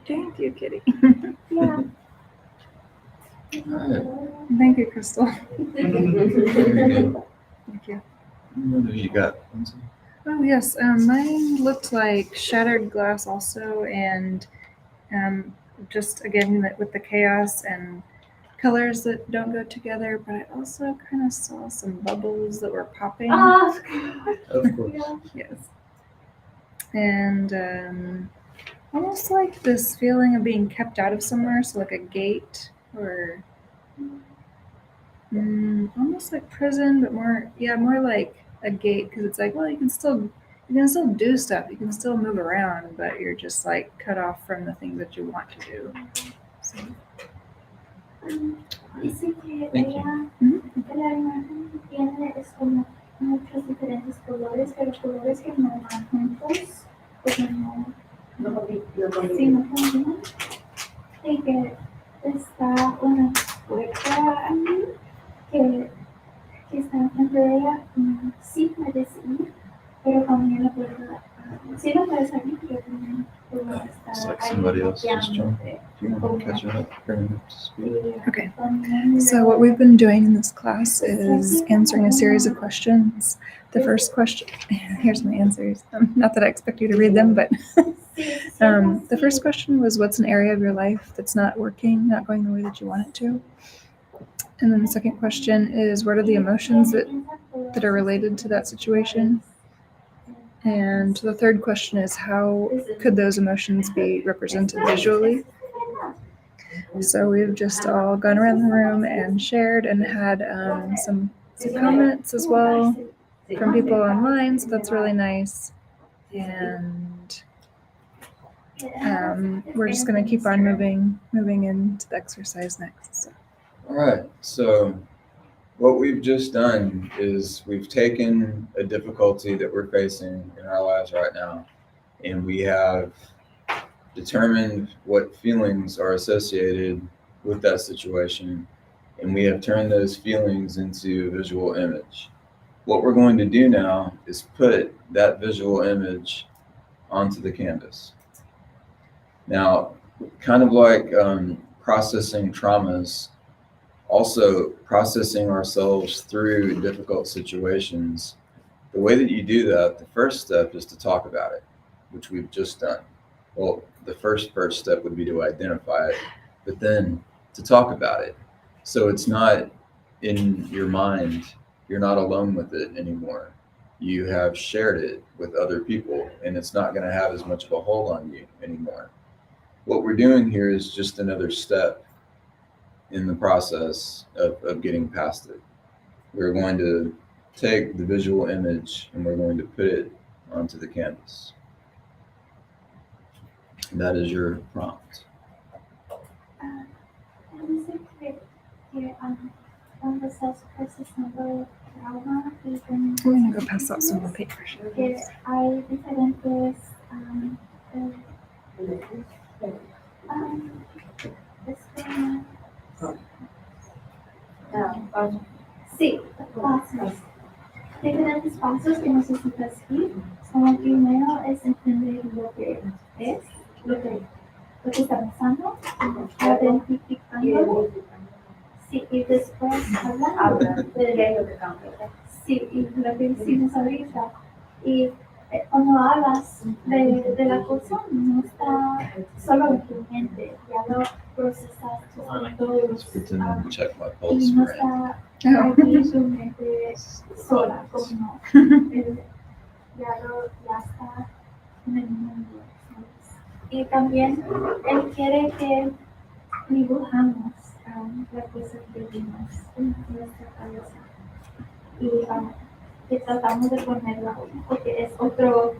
[SPEAKER 2] Thank you, Kitty.
[SPEAKER 3] Yeah.
[SPEAKER 1] All right.
[SPEAKER 2] Thank you, Crystal.
[SPEAKER 1] Very good.
[SPEAKER 2] Thank you.
[SPEAKER 1] What have you got?
[SPEAKER 2] Oh yes, mine looked like shattered glass also, and just again with the chaos and colors that don't go together. But I also kind of saw some bubbles that were popping.
[SPEAKER 3] Oh,
[SPEAKER 1] Of course.
[SPEAKER 2] Yes, and almost like this feeling of being kept out of somewhere, so like a gate or almost like prison, but more like a gate, because it's like, well, you can still do stuff, you can still move around, but you're just like cut off from the things that you want to do. So,
[SPEAKER 3] dice que
[SPEAKER 1] Thank you.
[SPEAKER 3] ella, que la imagen que tiene es como muchos diferentes colores, pero colores que no van juntos, como no,
[SPEAKER 8] No,
[SPEAKER 3] sí, no combinan. de que está una puerta allí que está enfrente de ella. Sí puedes ir, pero también la puerta, sí la puedes abrir, pero también puedo
[SPEAKER 1] It's
[SPEAKER 3] estar
[SPEAKER 1] like
[SPEAKER 3] ahí
[SPEAKER 1] somebody else just joined.
[SPEAKER 3] bloqueándote.
[SPEAKER 1] If you want to catch up, bring them up to speed.
[SPEAKER 3] Y
[SPEAKER 2] Okay.
[SPEAKER 3] también
[SPEAKER 2] So what we've been doing in this class is answering a series of questions. The first question, here's my answers. Not that I expect you to read them, but the first question was, what's an area of your life that's not working, not going the way that you want it to? And then the second question is, what are the emotions that are related to that situation? And the third question is, how could those emotions be represented visually? So we've just all gone around the room and shared and had some comments as well from people online, so that's really nice. And we're just going to keep on moving into the exercise next. So.
[SPEAKER 1] All right. So what we've just done is we've taken a difficulty that we're facing in our lives right now, and we have determined what feelings are associated with that situation, and we have turned those feelings into a visual image. What we're going to do now is put that visual image onto the canvas. Now, kind of like processing traumas, also processing ourselves through difficult situations, the way that you do that, the first step is to talk about it, which we've just done. Well, the first step would be to identify it, but then to talk about it. So it's not in your mind, you're not alone with it anymore. You have shared it with other people, and it's not going to have as much of a hold on you anymore. What we're doing here is just another step in the process of getting past it. We're going to take the visual image and we're going to put it onto the canvas. And that is your prompt.
[SPEAKER 3] Dice que cuando estás procesando trauma y con
[SPEAKER 2] We're going to go pass out some more paper.
[SPEAKER 3] que hay diferentes sí, pasos. Diferentes pasos que necesitas ir. Como primero es entender lo que es, lo que está pasando, identificándolo. Sí, y después hablar de lo que cambia. Sí, y lo que hicimos ahorita. Y cuando hablas de la cosa, no está solo en tu mente, ya lo procesas con todos
[SPEAKER 1] Let's pretend to check my pulse
[SPEAKER 3] y no
[SPEAKER 1] for it.
[SPEAKER 3] está ahí en tu mente sola, como ya está en el mundo, ¿sabes? Y también él quiere que dibujamos la cosa que vimos en nuestra cabeza y que tratamos de ponerla porque es otro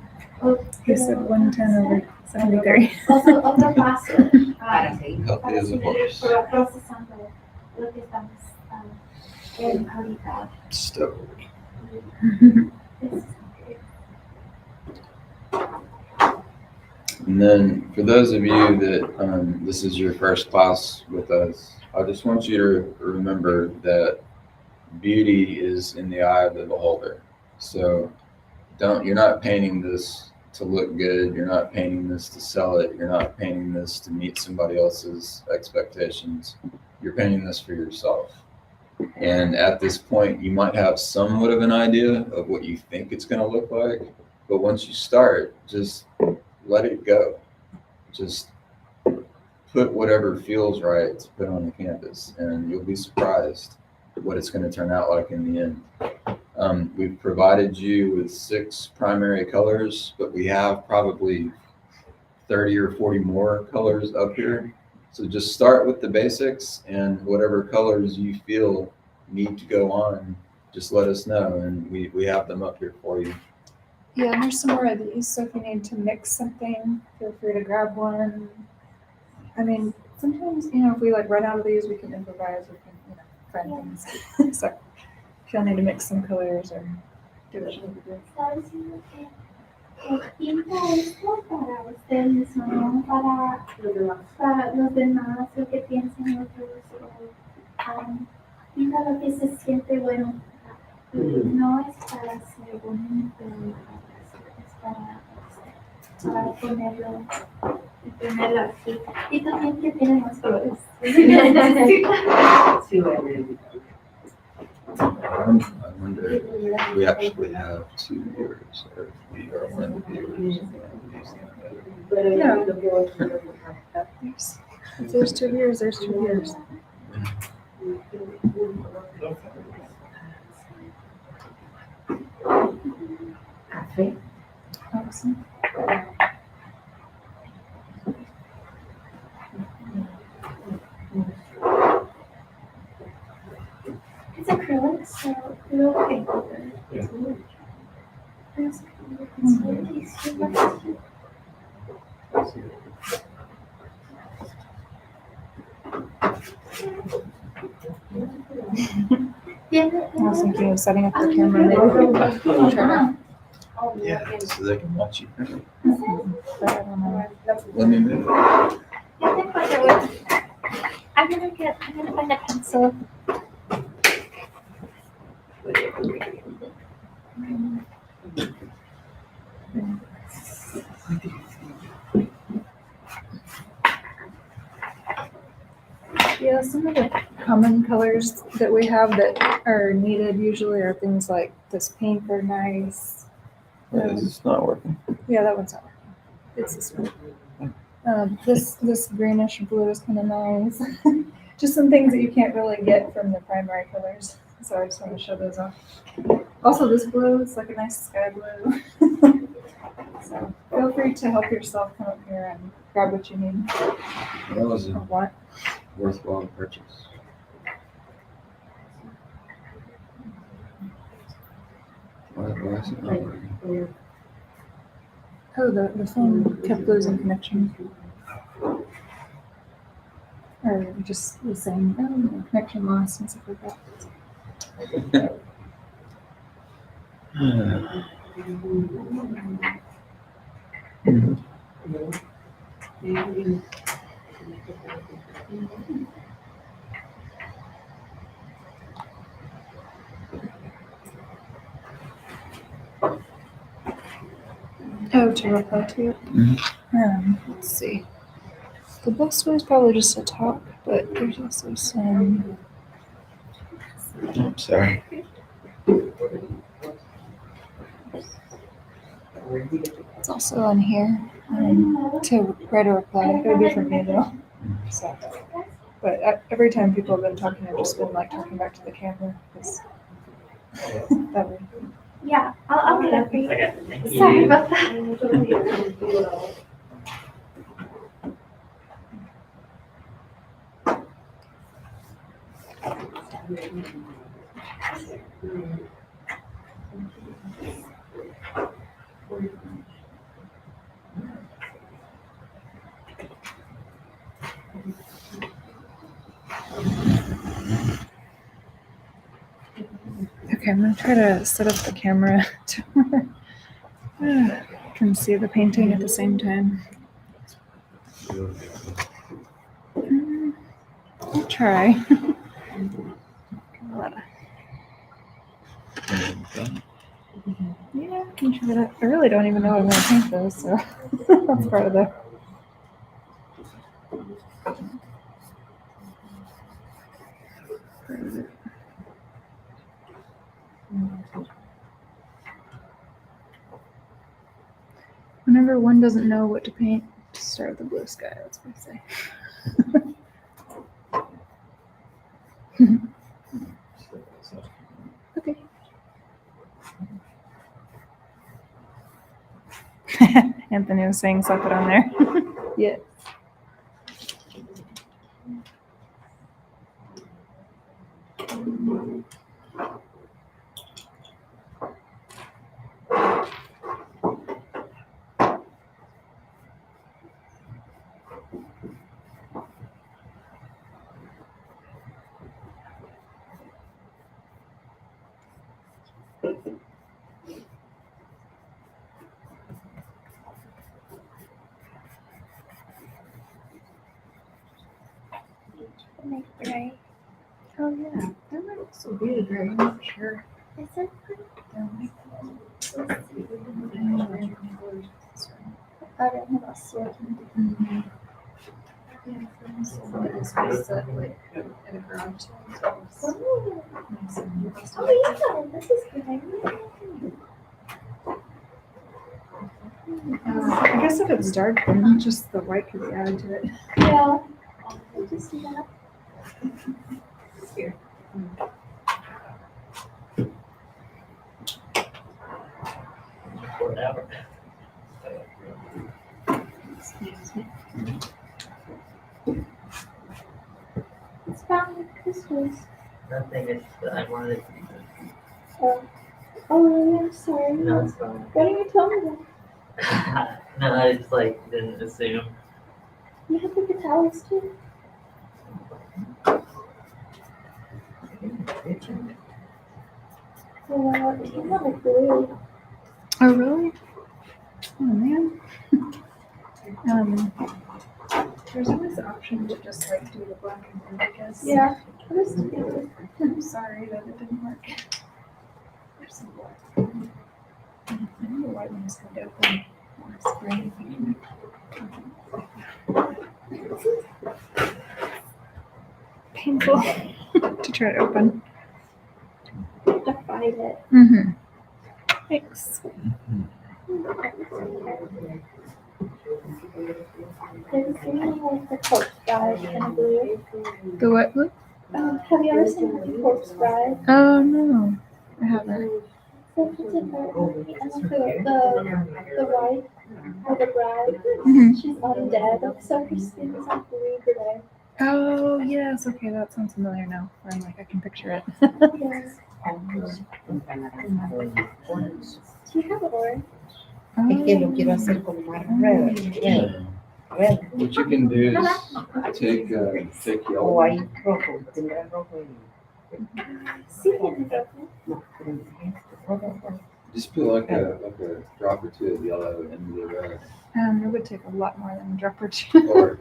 [SPEAKER 2] He said 110/73.
[SPEAKER 3] otro paso
[SPEAKER 8] Para seguir.
[SPEAKER 1] Healthy as a
[SPEAKER 3] seguir
[SPEAKER 1] horse.
[SPEAKER 3] procesando lo que estamos en ahorita.
[SPEAKER 1] Stoked. And then for those of you that this is your first class with us, I just want you to remember that beauty is in the eye of the beholder. So you're not painting this to look good. You're not painting this to sell it. You're not painting this to meet somebody else's expectations. You're painting this for yourself. And at this point, you might have somewhat of an idea of what you think it's going to look like. But once you start, just let it go. Just put whatever feels right to put on the canvas, and you'll be surprised what it's going to turn out like in the end. We've provided you with 6 primary colors, but we have probably 30 or 40 more colors up here. So just start with the basics, and whatever colors you feel need to go on, just let us know, and we have them up here for you.
[SPEAKER 2] Yeah, and there's some more of these, so if you need to mix something, feel free to grab one. I mean, sometimes, if we run out of these, we can improvise, we can, find things. So if y'all need to mix some colors or do what you need to do.
[SPEAKER 3] ¿Sabes lo que pinta esto para ustedes, no para los demás, lo que piensan otros. Pinta lo que se siente bueno. No es para ser bonito, es para ponerlo y ponerlo aquí. Y también que tiene más colores.
[SPEAKER 8] Sí, bueno.
[SPEAKER 1] I wonder if we actually have 2 viewers, or if we are one of the viewers.
[SPEAKER 2] No. If there's 2 viewers, there's 2 viewers.
[SPEAKER 8] Café.
[SPEAKER 2] Awesome.
[SPEAKER 3] It's acrylic, so it'll paint over it.
[SPEAKER 5] Yeah.
[SPEAKER 3] It's really easy.
[SPEAKER 2] I was thinking of setting up the camera maybe. Try
[SPEAKER 1] Yeah, so they can watch you.
[SPEAKER 2] but I don't know.
[SPEAKER 1] Let me move it.
[SPEAKER 3] I'm gonna find a pencil.
[SPEAKER 2] Yeah, some of the common colors that we have that are needed usually are things like this pink or nice.
[SPEAKER 1] It's not working.
[SPEAKER 2] Yeah, that one's not working. It's this one. This greenish blue is kind of nice. Just some things that you can't really get from the primary colors. So I just want to show those off. Also, this blue is like a nice sky blue. So feel free to help yourself come up here and grab what you need
[SPEAKER 1] That was
[SPEAKER 2] or
[SPEAKER 1] a
[SPEAKER 2] want.
[SPEAKER 1] worthwhile purchase. Why is it not working?
[SPEAKER 2] Oh, the phone kept losing connection. Or just was saying, oh, connection lost and stuff like that. Oh, to reply to it? Let's see. The best way is probably just to talk, but there's also some.
[SPEAKER 1] I'm sorry.
[SPEAKER 2] It's also on here to write a reply. It would be from me though. So, but every time people have been talking, I've just been like talking back to the camera. 'Cause that way.
[SPEAKER 3] Yeah, I'll get it for you.
[SPEAKER 4] Okay, thank you.
[SPEAKER 3] Sorry about that.
[SPEAKER 2] Okay, I'm gonna try to set up the camera to where I can see the painting at the same time. I'll try. Yeah, I can try that. I really don't even know I'm gonna paint those, so that's part of the. Whenever one doesn't know what to paint, just start with the blue sky. That's what I say. Okay. Anthony was saying slap it on there. Yeah.
[SPEAKER 3] Like gray.
[SPEAKER 2] Oh yeah, that might also be a gray. I'm not sure.
[SPEAKER 3] Is it? Parang baso.
[SPEAKER 2] Yeah, from someone that is said like at a garage sale.
[SPEAKER 3] Oh,
[SPEAKER 2] Nice and
[SPEAKER 3] yeah, this is good.
[SPEAKER 2] I guess if it's dark, then just the white could be added to it.
[SPEAKER 3] Yeah. I just see that.
[SPEAKER 2] Here.
[SPEAKER 4] Whatever.
[SPEAKER 2] Excuse me.
[SPEAKER 3] It's found crystals.
[SPEAKER 4] Nothing is, I wanted
[SPEAKER 3] Oh, really? I'm sorry.
[SPEAKER 4] no, it's fine.
[SPEAKER 3] Why didn't you tell me that?
[SPEAKER 4] No, I just like didn't assume.
[SPEAKER 3] You have paper towels too. Well, you have a glue.
[SPEAKER 2] Oh really? Oh man. There's always the option to just like do the black and blue, I guess.
[SPEAKER 3] Yeah. What is it?
[SPEAKER 2] I'm sorry that it didn't work. There's some black. I know the white one is kind of open. It's green. Painful to try to open.
[SPEAKER 3] To find it.
[SPEAKER 2] Mm-hmm. Thanks.
[SPEAKER 3] There's something like the corpse bride in blue.
[SPEAKER 2] The what blue?
[SPEAKER 3] Have you ever seen the corpse bride?
[SPEAKER 2] Oh no, I haven't.
[SPEAKER 3] So it's a bride, and the wife or the bride,
[SPEAKER 2] Mhm.
[SPEAKER 3] she's undead, so her skin is like blue gray.
[SPEAKER 2] Oh yes, okay, that sounds familiar now. I'm like I can picture it.
[SPEAKER 3] Yes. Do you have an orange?
[SPEAKER 8] Es que lo quiero hacer como más red.
[SPEAKER 1] What you can do is take
[SPEAKER 8] O
[SPEAKER 1] yellow.
[SPEAKER 8] hay rojo, tendrá rojo y
[SPEAKER 3] Sí, tiene rojo.
[SPEAKER 8] no, rojo.
[SPEAKER 1] Just put like a drop or two of yellow into the red,
[SPEAKER 2] It would take a lot more than a drop or two.
[SPEAKER 1] or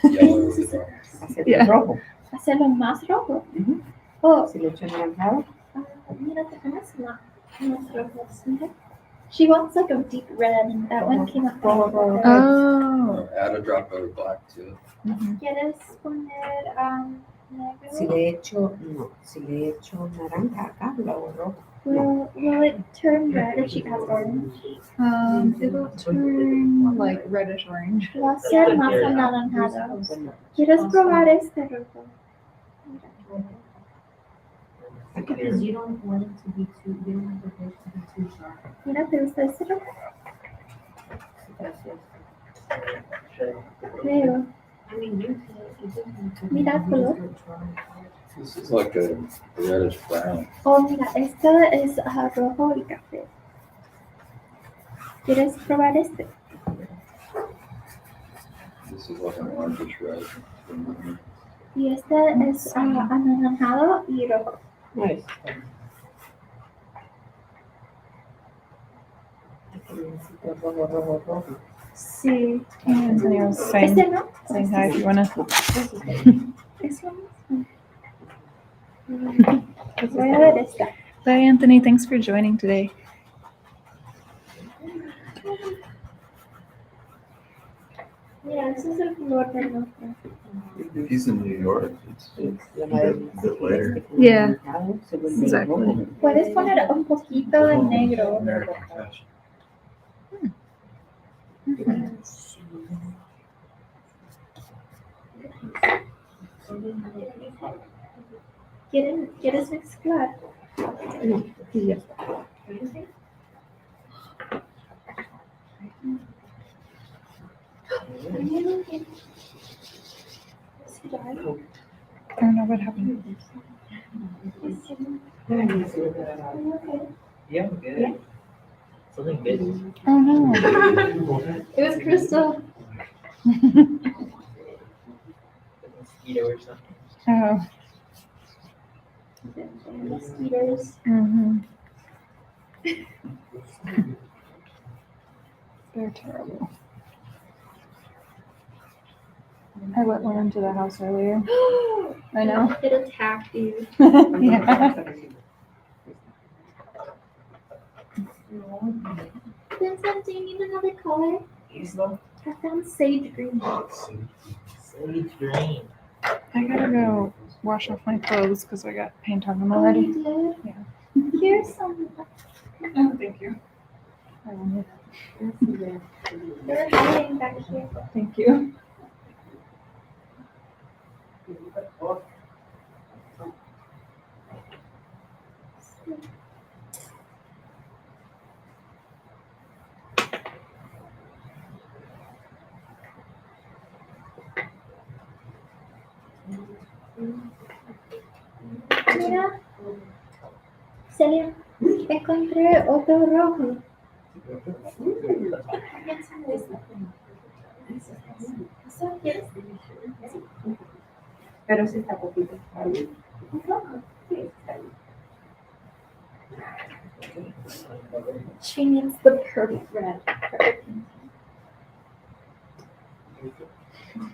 [SPEAKER 1] yellow with the dark.
[SPEAKER 8] Hacer
[SPEAKER 2] Yeah.
[SPEAKER 8] rojo.
[SPEAKER 3] Hacerlo más rojo.
[SPEAKER 8] Ujú.
[SPEAKER 3] Oh,
[SPEAKER 8] Si le echo anaranjado,
[SPEAKER 3] mira, tenemos más rojos. Mira. She wants like a deep red, and that one came out rojo.
[SPEAKER 2] Oh.
[SPEAKER 1] Or add a drop of black to it.
[SPEAKER 2] Mhm.
[SPEAKER 3] ¿Quieres poner negro?
[SPEAKER 8] si le echo, no, si le echo naranja acá, lo hago rojo.
[SPEAKER 3] Will it turn red if she has orange?
[SPEAKER 2] It'll turn like reddish orange.
[SPEAKER 3] Va a ser más anaranjado.
[SPEAKER 8] Bueno,
[SPEAKER 3] ¿Quieres probar este rojo?
[SPEAKER 7] Because you don't want it to be too, you don't want the fish to be too sharp.
[SPEAKER 3] Mira, ¿te gusta este rojo? Creo.
[SPEAKER 7] I mean, you can, it doesn't have to be.
[SPEAKER 3] Mira,
[SPEAKER 7] you
[SPEAKER 3] color.
[SPEAKER 7] just don't try.
[SPEAKER 1] This is like a reddish brown.
[SPEAKER 3] Oh, mira, este es rojo y café. ¿Quieres probar este?
[SPEAKER 1] This is like an orangish red.
[SPEAKER 3] Y este es anaranjado y rojo.
[SPEAKER 8] nice. Aquí necesito rojo.
[SPEAKER 3] Sí.
[SPEAKER 2] And Anthony was saying,
[SPEAKER 3] Este no.
[SPEAKER 2] saying hi if you wanna.
[SPEAKER 3] Es lo mismo. Voy a ver esta.
[SPEAKER 2] Bye Anthony, thanks for joining today.
[SPEAKER 3] Mira, ese es el color del rojo.
[SPEAKER 1] If he's in New York, it's
[SPEAKER 8] La
[SPEAKER 1] a
[SPEAKER 8] madre
[SPEAKER 1] bit later.
[SPEAKER 2] Yeah.
[SPEAKER 8] se vuelve
[SPEAKER 2] Exactly.
[SPEAKER 8] rojo.
[SPEAKER 3] Puedes poner un poquito de negro.
[SPEAKER 1] American fashion.
[SPEAKER 3] ¿Quieres mezclar?
[SPEAKER 8] Y ya está.
[SPEAKER 2] I don't know what happened.
[SPEAKER 4] Yeah, I'm good. Something big.
[SPEAKER 2] Oh no.
[SPEAKER 3] It was Crystal.
[SPEAKER 4] Mosquito or something.
[SPEAKER 2] Oh.
[SPEAKER 3] Mosquitoes.
[SPEAKER 2] Mm-hmm. They're terrible. I let one into the house earlier. I know.
[SPEAKER 3] It attacked you.
[SPEAKER 2] Yeah.
[SPEAKER 3] Vincent, do you need another color? I found sage green.
[SPEAKER 4] Sage green.
[SPEAKER 2] I gotta go wash off my clothes because I got paint on them
[SPEAKER 3] Oh,
[SPEAKER 2] already.
[SPEAKER 3] you did? Here's some.
[SPEAKER 2] Oh, thank you. I will need it.
[SPEAKER 3] They're hiding back here.
[SPEAKER 2] Thank you.
[SPEAKER 3] Mira, Celia, encontré otro rojo. ¿Eso quieres?
[SPEAKER 8] Pero sí está poquito.
[SPEAKER 3] She needs the perfect red. Perfect.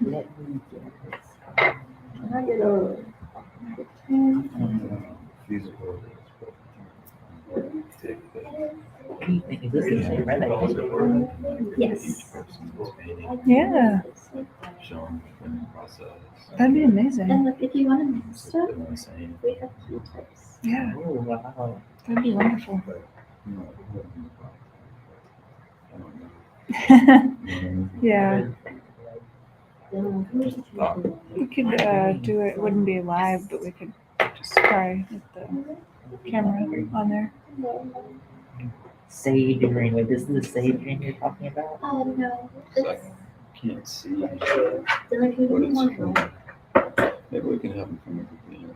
[SPEAKER 8] Let me get this. Can I get a?
[SPEAKER 1] Feasible.
[SPEAKER 4] Is this the same red that you did?
[SPEAKER 3] Yes.
[SPEAKER 1] Each person's painting,
[SPEAKER 2] Yeah,
[SPEAKER 1] showing the process.
[SPEAKER 2] that'd be amazing.
[SPEAKER 3] And look, if you want to master,
[SPEAKER 1] Doing the same.
[SPEAKER 3] we have Q-tips.
[SPEAKER 2] Yeah,
[SPEAKER 4] Oh, wow.
[SPEAKER 2] that'd be wonderful.
[SPEAKER 1] But, you know, it wouldn't be a problem. I don't know. You know what I mean?
[SPEAKER 2] Yeah,
[SPEAKER 1] Thought.
[SPEAKER 2] we could do it. It wouldn't be live, but we could just try with the camera on there.
[SPEAKER 4] Sage green. Wait, this is the sage green you're talking about?
[SPEAKER 3] Oh, no.
[SPEAKER 1] It's like, can't see what
[SPEAKER 3] It's,
[SPEAKER 1] it's from. Maybe we can have them come up with the end.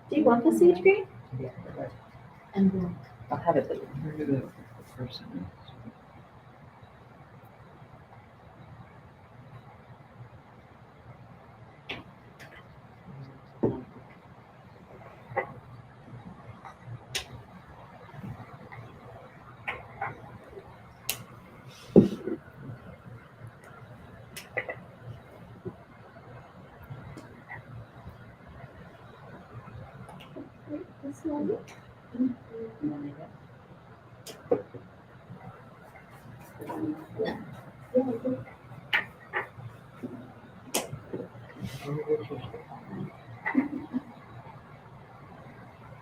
[SPEAKER 3] do you want the sage green?
[SPEAKER 4] Yeah.
[SPEAKER 3] And
[SPEAKER 4] I'll have it later.
[SPEAKER 1] Maybe the person is.
[SPEAKER 3] this one.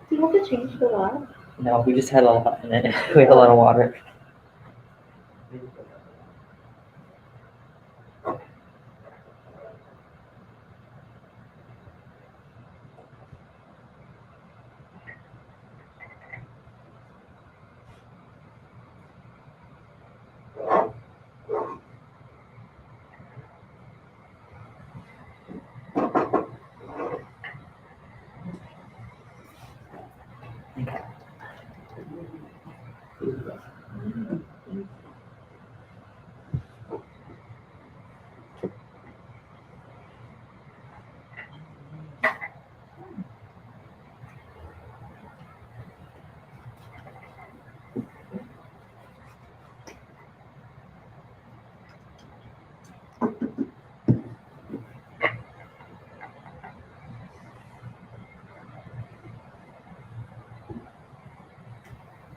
[SPEAKER 3] Do you have to change the lock?
[SPEAKER 4] No, we just had a lot, and then we had a lot of water.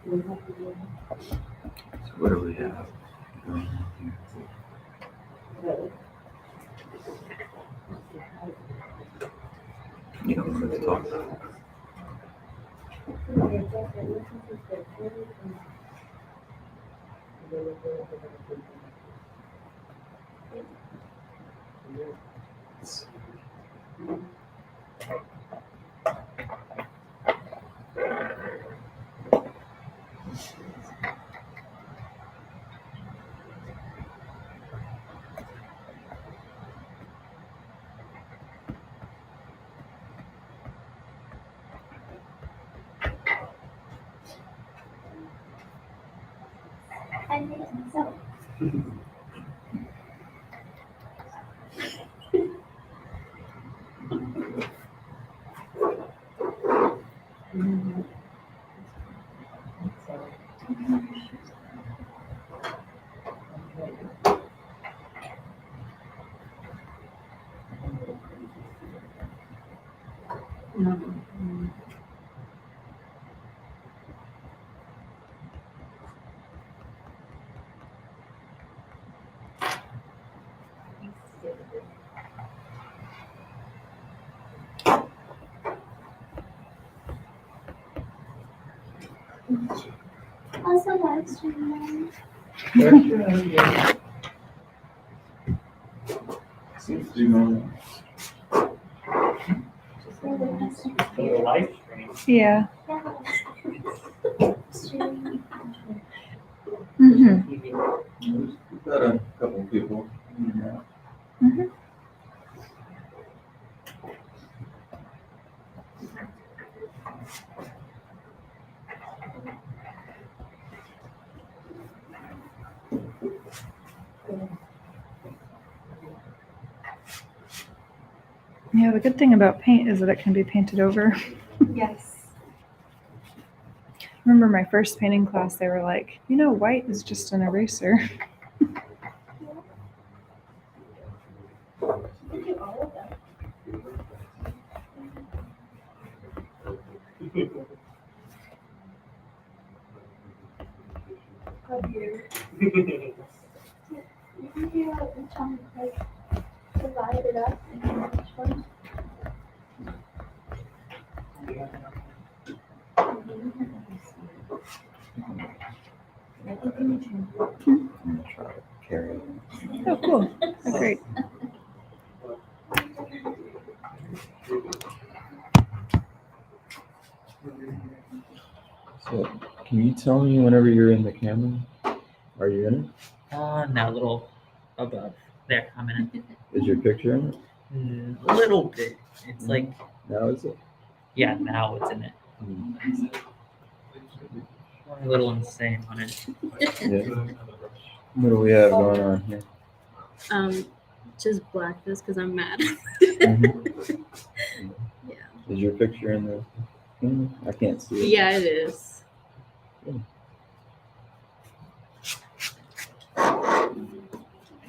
[SPEAKER 1] So what do we have going on here? You don't know what to talk about.
[SPEAKER 3] I made it myself. Also live streaming.
[SPEAKER 1] Seems to do normal.
[SPEAKER 4] For the live stream.
[SPEAKER 2] Yeah.
[SPEAKER 3] Streaming.
[SPEAKER 2] Mm-hmm.
[SPEAKER 4] TV.
[SPEAKER 1] We've got a couple people. Yeah.
[SPEAKER 2] Mm-hmm. Yeah, the good thing about paint is that it can be painted over.
[SPEAKER 3] Yes.
[SPEAKER 2] Remember my first painting class, they were like, white is just an eraser.
[SPEAKER 3] We do all of them. How do you? You can do each one, like, divide it up and each one.
[SPEAKER 1] I'm gonna try to carry it.
[SPEAKER 2] Oh, cool. Oh, great.
[SPEAKER 1] So, can you tell me whenever you're in the camera? Are you in it?
[SPEAKER 4] No, a little above. There, I'm in it.
[SPEAKER 1] Is your picture in it?
[SPEAKER 4] A little bit. It's like,
[SPEAKER 1] Now is it?
[SPEAKER 4] yeah, now it's in it. A little insane on it.
[SPEAKER 1] Yeah. What do we have going on here?
[SPEAKER 7] Just blackness because I'm mad.
[SPEAKER 1] Mhm.
[SPEAKER 7] Yeah.
[SPEAKER 1] Is your picture in the camera? I can't see it.
[SPEAKER 7] Yeah, it is.
[SPEAKER 2] I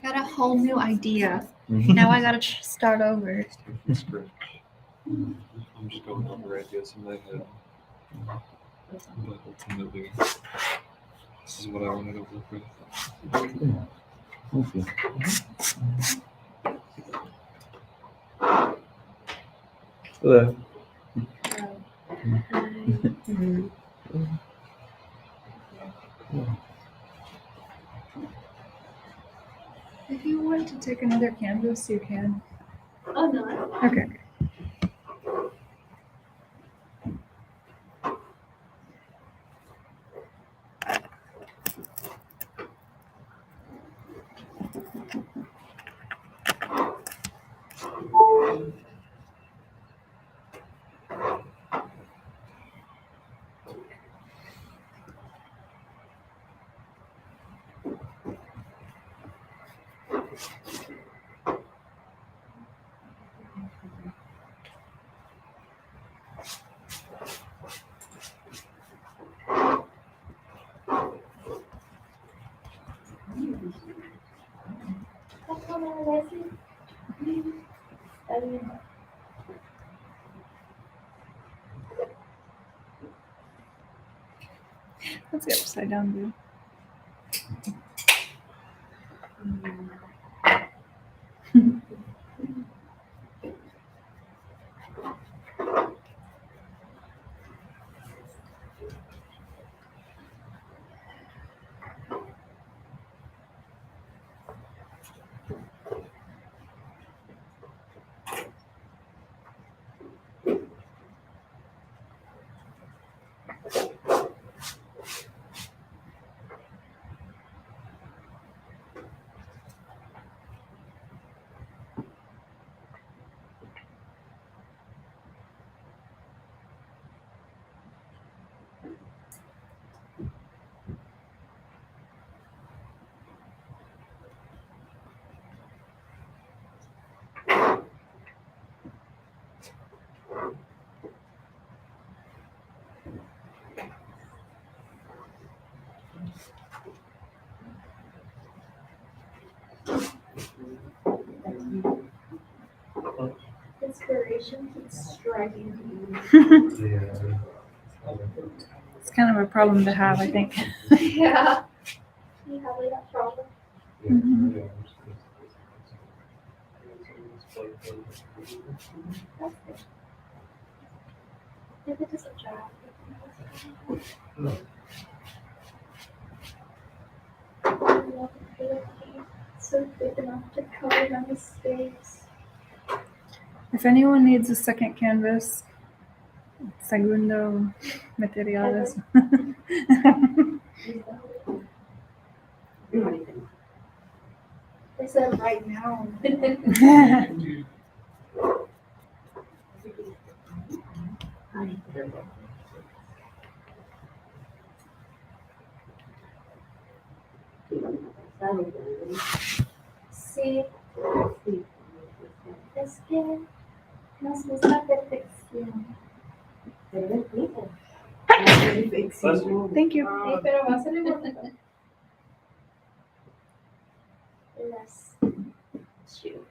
[SPEAKER 2] got a whole new idea.
[SPEAKER 1] Mhm.
[SPEAKER 2] Now I gotta start over.
[SPEAKER 5] I'm just going over ideas in my head. But ultimately, this is what I wanted to work with.
[SPEAKER 1] Thank you. Hello.
[SPEAKER 2] If you want to take another canvas, you can.
[SPEAKER 3] Oh, no.
[SPEAKER 2] Okay.
[SPEAKER 3] That's how I listen. Studying.
[SPEAKER 2] That's the upside down view.
[SPEAKER 3] inspiration keeps striking me.
[SPEAKER 5] Yeah.
[SPEAKER 2] It's kind of a problem to have, I think.
[SPEAKER 3] Yeah. You have like that problem.
[SPEAKER 2] Mhm.
[SPEAKER 3] That's good. If it is a job. I love it. So big enough to cover my mistakes.
[SPEAKER 2] If anyone needs a second canvas, segundo materiales.
[SPEAKER 3] I said right now. Sí, es que nos gusta la perfección.
[SPEAKER 2] Thank you.
[SPEAKER 3] Sí, pero va a ser importante. Las shoe.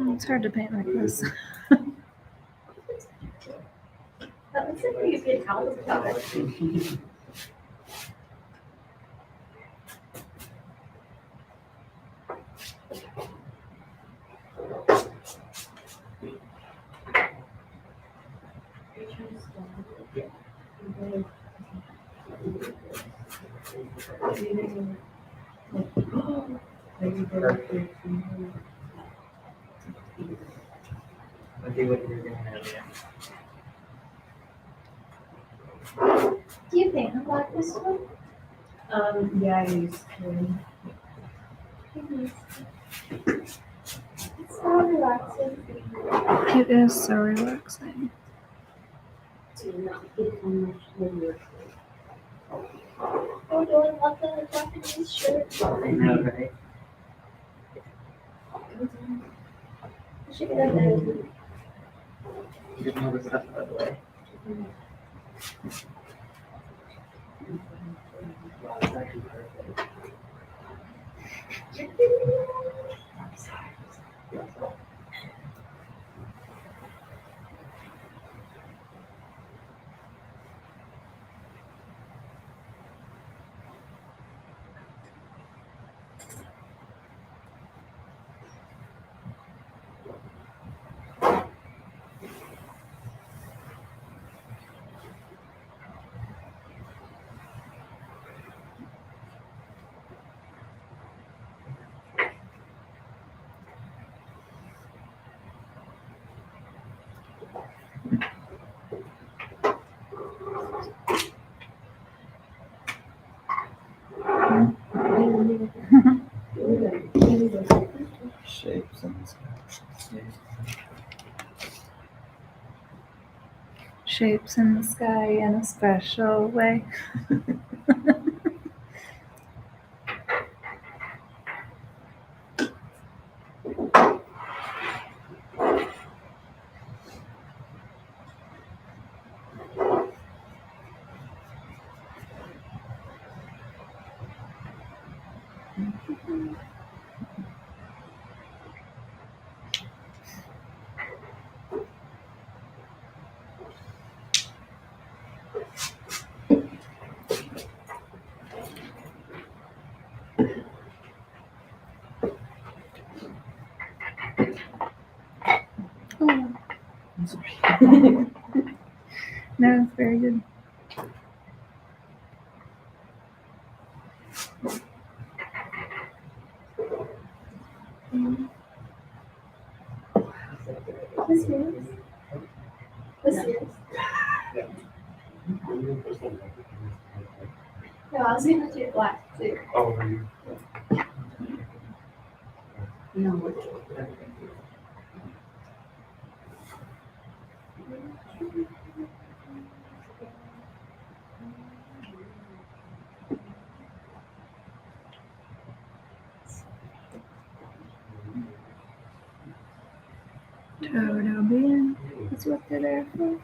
[SPEAKER 2] It's hard to paint like this.
[SPEAKER 3] That looks like you could tell about it.
[SPEAKER 4] I'll do what you're doing earlier.
[SPEAKER 3] Do you paint on black this one?
[SPEAKER 8] Yeah, I used to.
[SPEAKER 3] It's so relaxing.
[SPEAKER 2] It is so relaxing.
[SPEAKER 8] To not get too much later.
[SPEAKER 3] Oh, do I love the Japanese shirt?
[SPEAKER 4] I know, right?
[SPEAKER 3] I should get a
[SPEAKER 4] You didn't know the stuff, by the way. Wow, it's actually perfect.
[SPEAKER 1] Shapes and stuff.
[SPEAKER 2] Shapes in the sky in a special way. Oh. No, it's very good.
[SPEAKER 3] This yours? This yours? No, I was gonna do black too.
[SPEAKER 5] Oh, are you?
[SPEAKER 8] No.
[SPEAKER 2] Todo bien. That's what they're there for.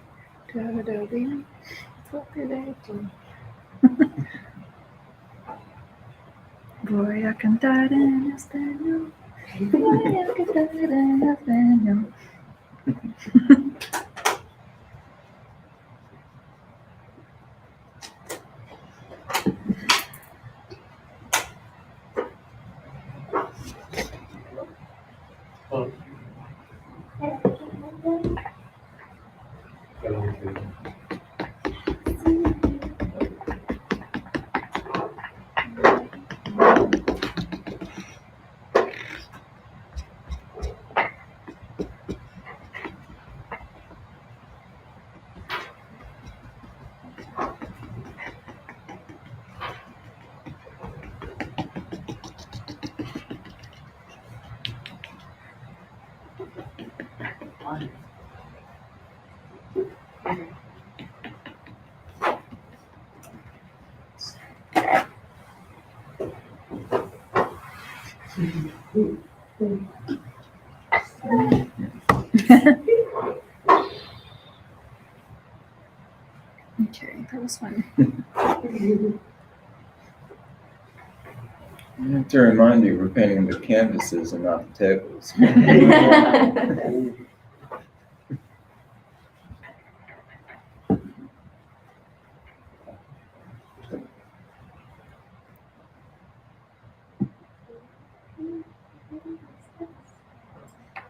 [SPEAKER 2] Todo bien. That's what they're there for. Voy a cantar en español. Voy a cantar en español. Okay, that was fun.
[SPEAKER 1] You have to remind you, we're painting the canvases and not the tables.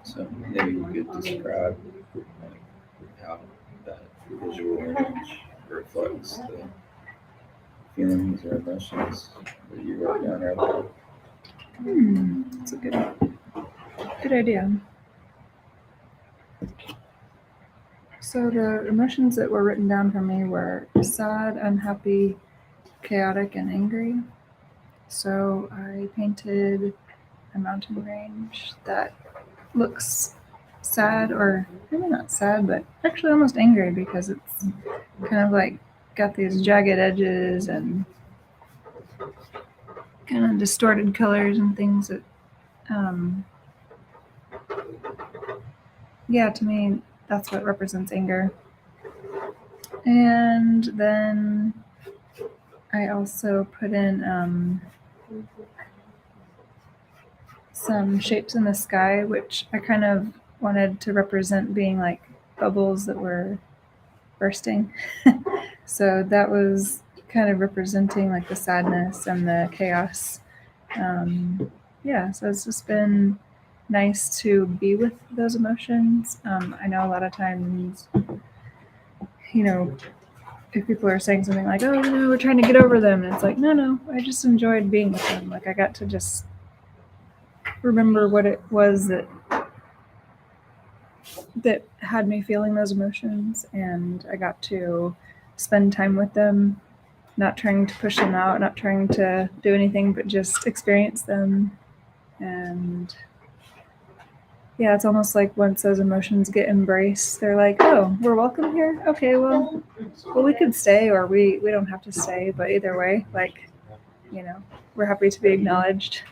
[SPEAKER 1] So maybe you could describe like, how that visual image reflects the feelings or emotions that you wrote down earlier.
[SPEAKER 2] That's a good idea. So the emotions that were written down for me were sad, unhappy, chaotic, and angry. So I painted a mountain range that looks sad, or maybe not sad, but actually almost angry, because it's kind of like got these jagged edges and kind of distorted colors and things that yeah, to me that's what represents anger. And then I also put in some shapes in the sky, which I kind of wanted to represent being like bubbles that were bursting. So that was kind of representing like the sadness and the chaos. Yeah, so it's just been nice to be with those emotions. I know a lot of times, if people are saying something like, oh, we're trying to get over them, and it's like, no, I just enjoyed being with them. Like, I got to just remember what it was that had me feeling those emotions, and I got to spend time with them, not trying to push them out, not trying to do anything, but just experience them. And yeah, it's almost like once those emotions get embraced, they're like, oh, we're welcome here. Okay, well we could stay, or we don't have to stay, but either way, like, we're happy to be acknowledged.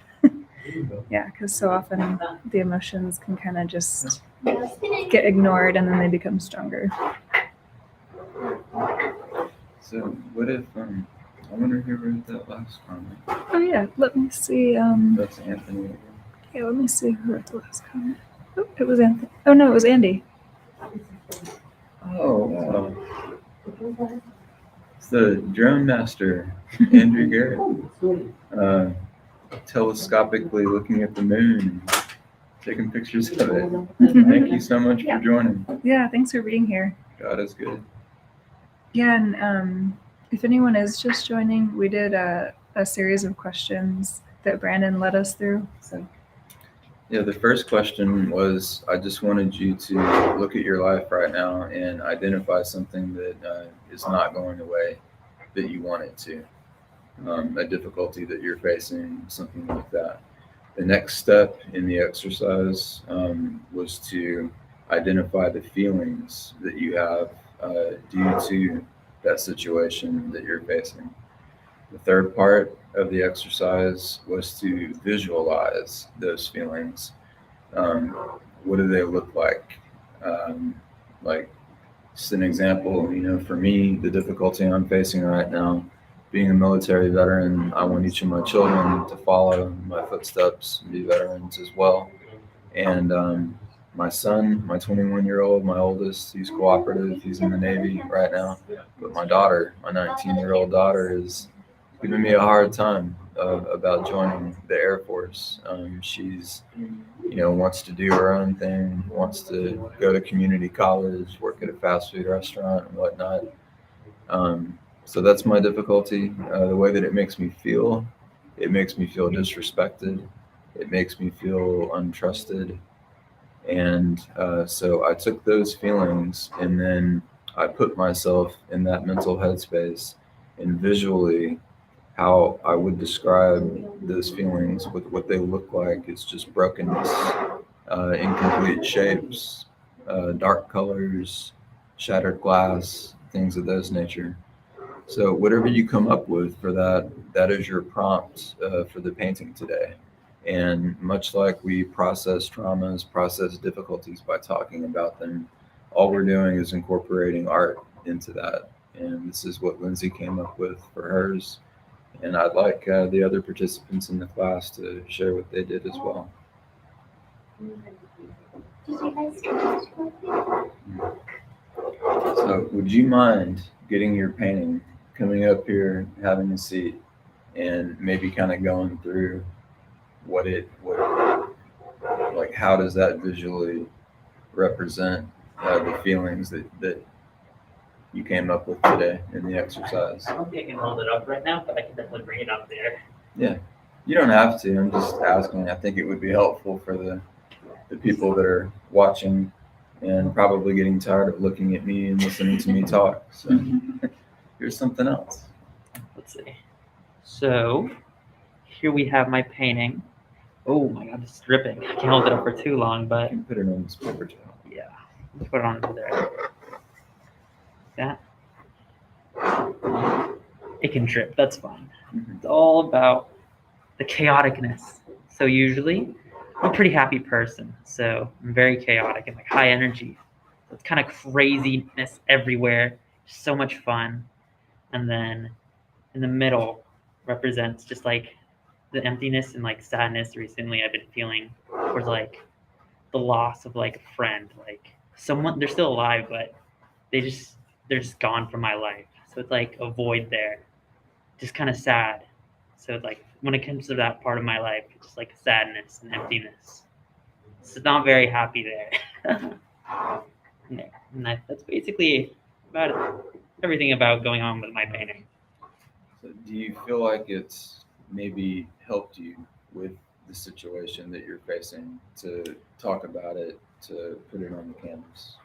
[SPEAKER 2] Yeah, because so often the emotions can kind of just get ignored, and then they become stronger.
[SPEAKER 1] So what if I wonder who wrote that last comment?
[SPEAKER 2] Oh yeah, let me see.
[SPEAKER 1] That's Anthony.
[SPEAKER 2] Yeah, let me see who wrote the last comment. Oh, it was Anthony. Oh no, it was Andy.
[SPEAKER 1] Oh, wow. It's the drone master, Andrew Garrett. Telescopically looking at the moon and taking pictures of it. Thank you so much for joining.
[SPEAKER 2] Yeah, thanks for being here.
[SPEAKER 1] God is good.
[SPEAKER 2] Yeah, and if anyone is just joining, we did a series of questions that Brandon led us through. So
[SPEAKER 1] Yeah, the first question was, I just wanted you to look at your life right now and identify something that is not going the way that you want it to. A difficulty that you're facing, something like that. The next step in the exercise was to identify the feelings that you have due to that situation that you're facing. The third part of the exercise was to visualize those feelings. what do they look like? Like, just an example, for me, the difficulty I'm facing right now, being a military veteran, I want each of my children to follow my footsteps and be veterans as well. And my son, my 21-year-old, my oldest, he's cooperative. He's in the Navy right now. But my daughter, my 19-year-old daughter, is giving me a hard time about joining the Air Force. She's, wants to do her own thing, wants to go to community college, work at a fast food restaurant and whatnot. So that's my difficulty. The way that it makes me feel disrespected. It makes me feel untrusted. And so I took those feelings and then I put myself in that mental headspace, and visually how I would describe those feelings with what they look like. It's just brokenness, incomplete shapes, dark colors, shattered glass, things of those nature. So whatever you come up with for that, that is your prompt for the painting today. And much like we process traumas, process difficulties by talking about them, all we're doing is incorporating art into that. And this is what Lindsay came up with for hers. And I'd like the other participants in the class to share what they did as well.
[SPEAKER 3] Did you guys do this?
[SPEAKER 1] So would you mind getting your painting, coming up here, having a seat, and maybe kind of going through what like, how does that visually represent the feelings that you came up with today in the exercise?
[SPEAKER 4] I don't think I can hold it up right now, but I can definitely bring it up there.
[SPEAKER 1] Yeah, you don't have to. I'm just asking. I think it would be helpful for the people that are watching and probably getting tired of looking at me and listening to me talk. So here's something else.
[SPEAKER 4] Let's see. So here we have my painting. Oh my god, it's dripping. I can't hold it up for too long,
[SPEAKER 1] I
[SPEAKER 4] but
[SPEAKER 1] can put it on this paper towel.
[SPEAKER 4] yeah, let's put it on over there. That it can drip. That's fine.
[SPEAKER 1] Mhm.
[SPEAKER 4] It's all about the chaoticness. So usually, I'm a pretty happy person. So I'm very chaotic and like high energy. So it's kind of craziness everywhere. So much fun. And then in the middle represents just like the emptiness and like sadness recently I've been feeling towards like the loss of like a friend, like someone they're still alive, but they're just gone from my life. So it's like a void there, just kind of sad. So it's like when it comes to that part of my life, it's just like sadness and emptiness. So it's not very happy there. Yeah, and that's basically about it. Everything about going on with my painting.
[SPEAKER 1] So do you feel like it's maybe helped you with the situation that you're facing to talk about it, to put it on the canvas?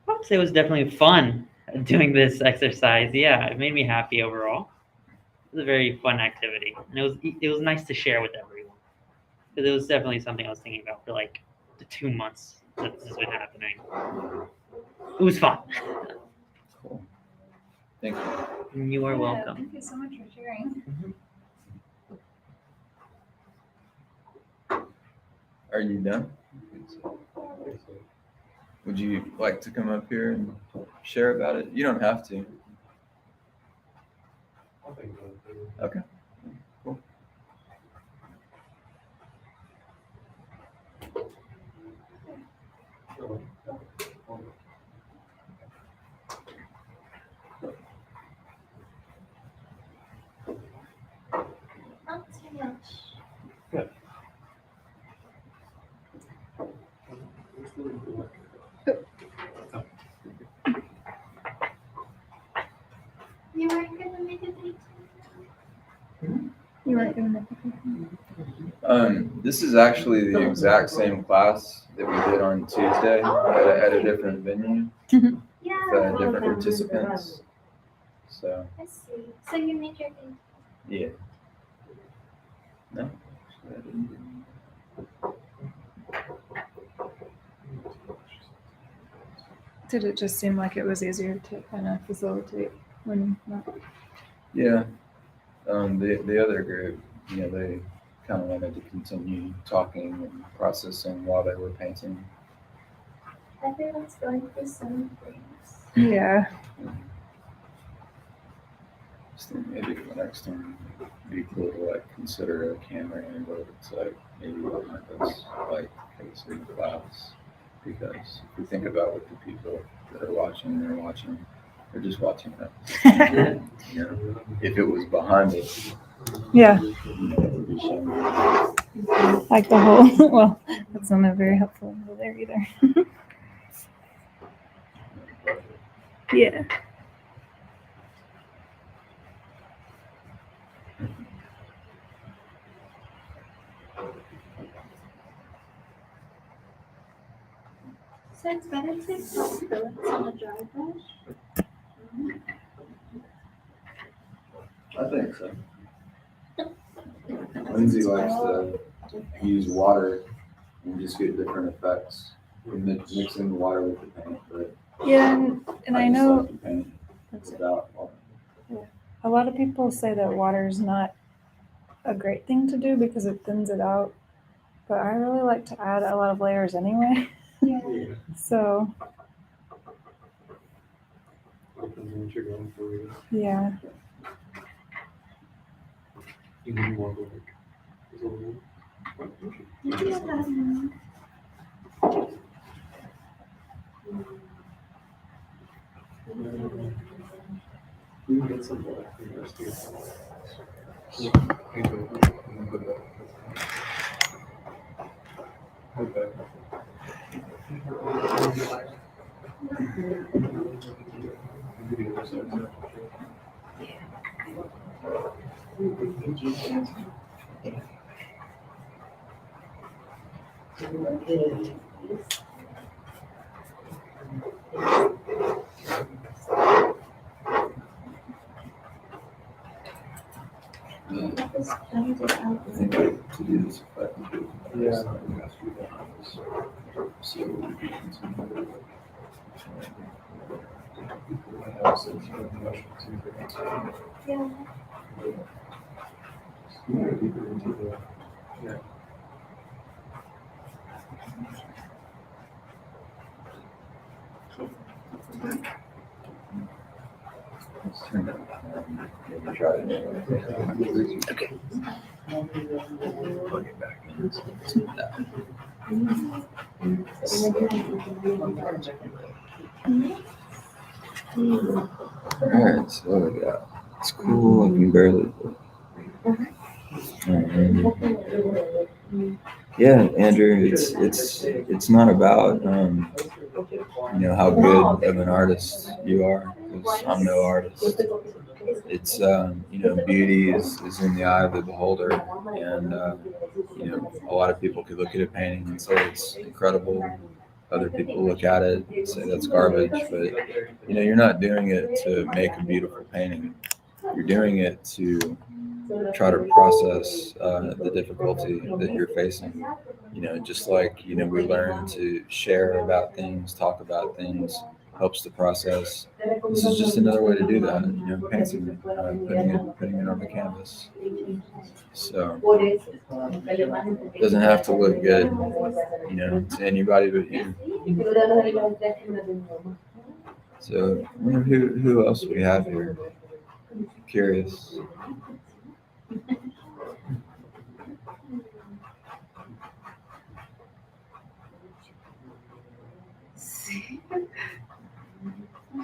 [SPEAKER 4] I would say it was definitely fun doing this exercise. Yeah, it made me happy overall. It was a very fun activity, and it was nice to share with everyone because it was definitely something I was thinking about for like the 2 months that this has been happening. It was fun.
[SPEAKER 1] Cool. Thank you.
[SPEAKER 4] You are
[SPEAKER 2] Yeah,
[SPEAKER 4] welcome.
[SPEAKER 2] Thank you so much for sharing.
[SPEAKER 1] Are you done? Would you like to come up here and share about it? You don't have to. Okay. Cool.
[SPEAKER 3] Not too much. You weren't gonna make a painting?
[SPEAKER 2] You weren't gonna make it.
[SPEAKER 1] This is actually the exact same class that we did on Tuesday at a different venue
[SPEAKER 3] Yeah.
[SPEAKER 1] with different participants. So,
[SPEAKER 3] I see. So you made your painting.
[SPEAKER 1] yeah. No?
[SPEAKER 2] Did it just seem like it was easier to kind of facilitate when not?
[SPEAKER 1] Yeah. The other group, they kind of wanted to continue talking and processing while they were painting.
[SPEAKER 3] Everyone's going through some things.
[SPEAKER 2] Yeah.
[SPEAKER 1] Just think maybe the next time it'd be cool to like consider a camera angle that's like maybe behind us, like facing the glass. Because if you think about what the people that are watching, they're just watching us. You know, if it was behind us,
[SPEAKER 2] Yeah.
[SPEAKER 1] you know, it would be showing.
[SPEAKER 2] Like the whole, well, that's not a very helpful angle there either. Yeah.
[SPEAKER 3] So it's better to take fillets on a dry brush.
[SPEAKER 1] I think so. Lindsay likes to use water and just get different effects. Mixing the water with the paint, but
[SPEAKER 2] Yeah, and I
[SPEAKER 1] just
[SPEAKER 2] know
[SPEAKER 1] like to paint without water.
[SPEAKER 2] a lot of people say that water is not a great thing to do because it thins it out, but I really like to add a lot of layers anyway.
[SPEAKER 3] Yeah.
[SPEAKER 2] So
[SPEAKER 5] Depends on what you're going for.
[SPEAKER 2] yeah,
[SPEAKER 5] You need more like, is it all right?
[SPEAKER 3] You can have that.
[SPEAKER 5] You can get some black from the rest of your paint over it and then put that. Put that. Do the other side, so.
[SPEAKER 3] Just blend it out.
[SPEAKER 1] I think to do this effectively,
[SPEAKER 5] Yeah.
[SPEAKER 1] something has to be behind us. So we can continue.
[SPEAKER 5] My house is much too big.
[SPEAKER 3] Yeah.
[SPEAKER 5] Deeper into the, yeah.
[SPEAKER 1] Let's turn it on. Maybe try it. Okay. Plug it back in. So it's that. Alright, so what we got? It's cool, I can barely. Yeah, Andrew, it's not about you know how good of an artist you are, because I'm no artist. It's you know, beauty is in the eye of the beholder, and you know, a lot of people could look at a painting and say it's incredible. Other people look at it and say that's garbage, but you know, you're not doing it to make a beautiful painting. You're doing it to try to process the difficulty that you're facing. You know, just like, you know, we learn to share about things, talk about things, helps the process. This is just another way to do that. You know, painting, putting it on the canvas. So it doesn't have to look good, you know, to anybody but you. So I wonder who else we have here. Curious.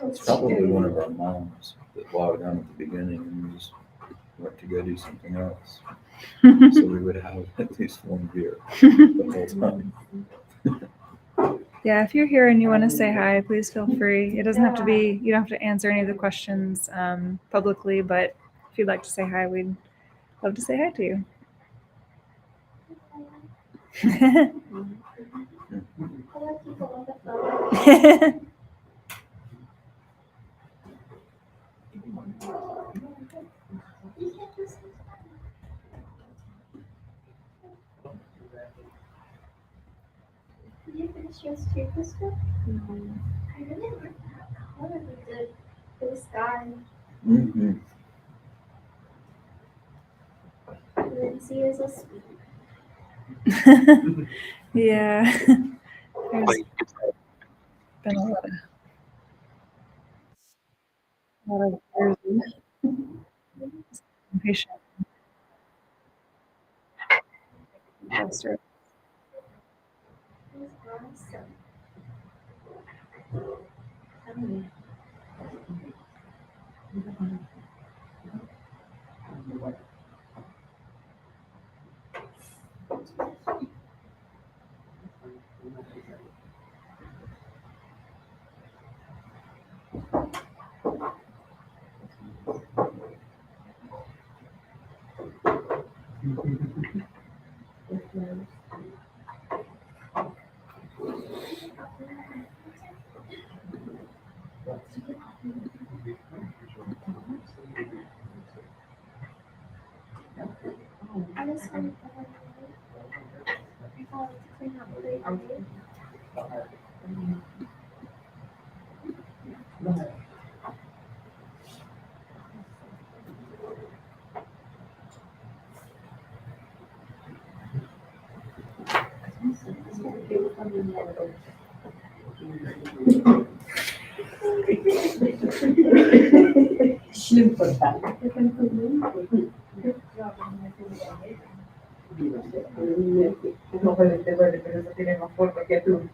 [SPEAKER 1] It's probably one of our moms that logged on at the beginning and just went to go do something else. So we would have at least one viewer the whole time.
[SPEAKER 2] yeah. If you're here and you want to say hi, please feel free. It doesn't have to be. You don't have to answer any of the questions publicly, but if you'd like to say hi, we'd love to say hi to you.
[SPEAKER 3] Other people on the phone. Did you finish your street stuff? I really like that color with the blue sky.
[SPEAKER 1] Mm-hmm.
[SPEAKER 3] Really Because he is a sweet.
[SPEAKER 2] Yeah. There's been a lot of years of patient. Faster.
[SPEAKER 3] He's awesome. I just want to clean up the
[SPEAKER 8] No importa. No puede ser, pero eso tiene más fuerza que tú.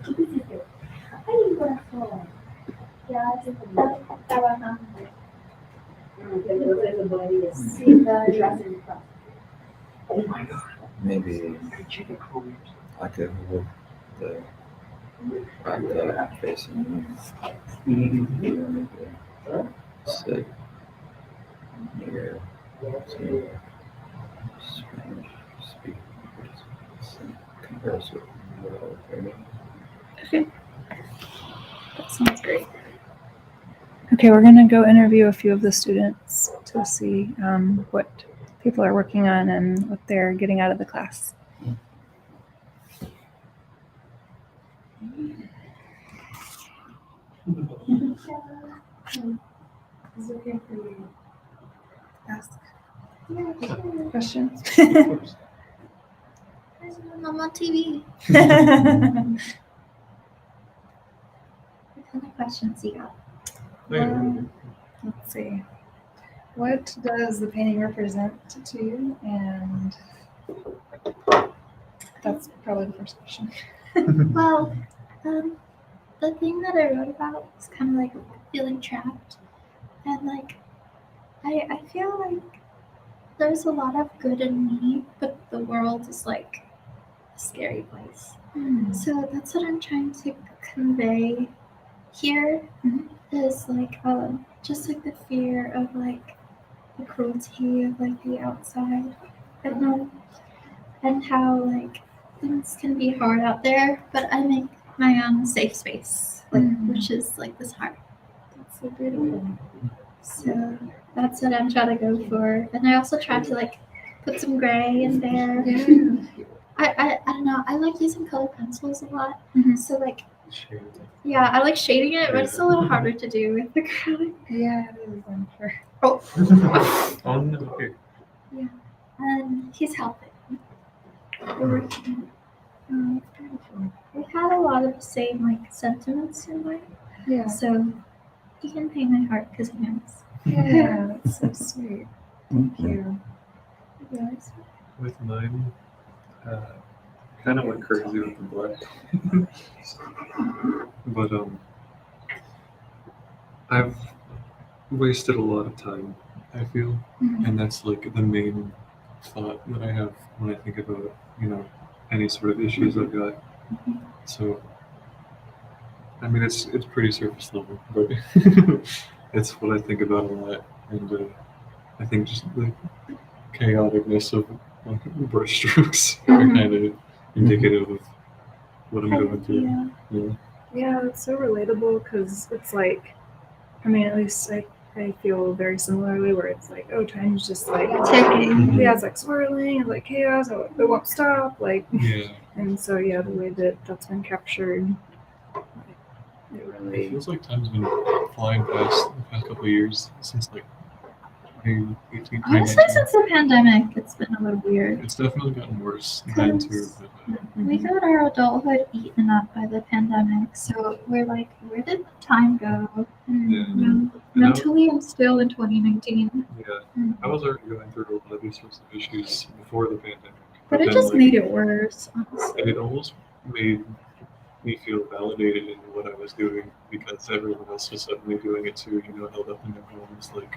[SPEAKER 3] ¿Qué hiciste? Ay, corazón. Ya está trabajando. Sí, todavía.
[SPEAKER 1] Maybe I could hold the back facing. Sit near some Spanish speakers and converse with them.
[SPEAKER 2] Okay. That sounds great. Okay, we're going to go interview a few of the students to see what people are working on and what they're getting out of the class.
[SPEAKER 3] Is it okay for you?
[SPEAKER 2] Ask
[SPEAKER 3] Yeah,
[SPEAKER 2] questions.
[SPEAKER 3] There's Mama TV. What kind of questions you got?
[SPEAKER 2] Let's see. What does the painting represent to you? And that's probably the first question.
[SPEAKER 3] Well, the thing that I wrote about was kind of like feeling trapped. And like, I feel like there's a lot of good in me, but the world is like a scary place. So that's what I'm trying to convey here is like just like the fear of like the cruelty of like the outside and how like things can be hard out there, but I make my own safe space, like which is like this heart. That's so beautiful. So that's what I'm trying to go for. And I also try to like put some gray in there. I don't know, I like using colored pencils a lot. So like yeah, I like shading it, but it's a little harder to do with the acrylic.
[SPEAKER 2] Yeah, it is, I'm sure.
[SPEAKER 5] Oh, no, here.
[SPEAKER 3] And he's helping. We're working. It's beautiful. We had a lot of the same like sentiments in mind.
[SPEAKER 2] Yeah.
[SPEAKER 3] So he can paint my heart because he knows.
[SPEAKER 2] Yeah, that's so sweet. Thank you.
[SPEAKER 3] Yes.
[SPEAKER 5] With mine, kind of went crazy with the black. But I've wasted a lot of time, I feel, and that's like the main thought that I have when I think about, any sort of issues I've got. So, I mean, it's pretty surface level, but it's what I think about a lot, and I think just the chaoticness of like brush strokes are kind of indicative of what I'm going through. Yeah.
[SPEAKER 2] Yeah, it's so relatable because it's like, I mean, at least I feel very similarly where it's like, oh, time's just like
[SPEAKER 9] Ticking.
[SPEAKER 2] yeah, it's like swirling and like chaos, it won't stop, like,
[SPEAKER 5] Yeah.
[SPEAKER 2] and so yeah, the way that that's been captured, it
[SPEAKER 5] It
[SPEAKER 2] really,
[SPEAKER 5] feels like time's been flying past the past couple of years since like 2018,
[SPEAKER 9] Honestly,
[SPEAKER 5] 2019.
[SPEAKER 9] since the pandemic, it's been a little weird.
[SPEAKER 5] It's definitely gotten worse then too. But,
[SPEAKER 9] We got our adulthood eaten up by the pandemic, so we're like, where did the time go?
[SPEAKER 5] Yeah.
[SPEAKER 9] You know, mentally, I'm still in 2019.
[SPEAKER 5] yeah, I was already going through a lot of these sorts of issues before the pandemic.
[SPEAKER 9] But it
[SPEAKER 5] then,
[SPEAKER 9] just
[SPEAKER 5] like,
[SPEAKER 9] made it worse, honestly.
[SPEAKER 5] it almost made me feel validated in what I was doing because everyone else was suddenly doing it too, held up in their homes, like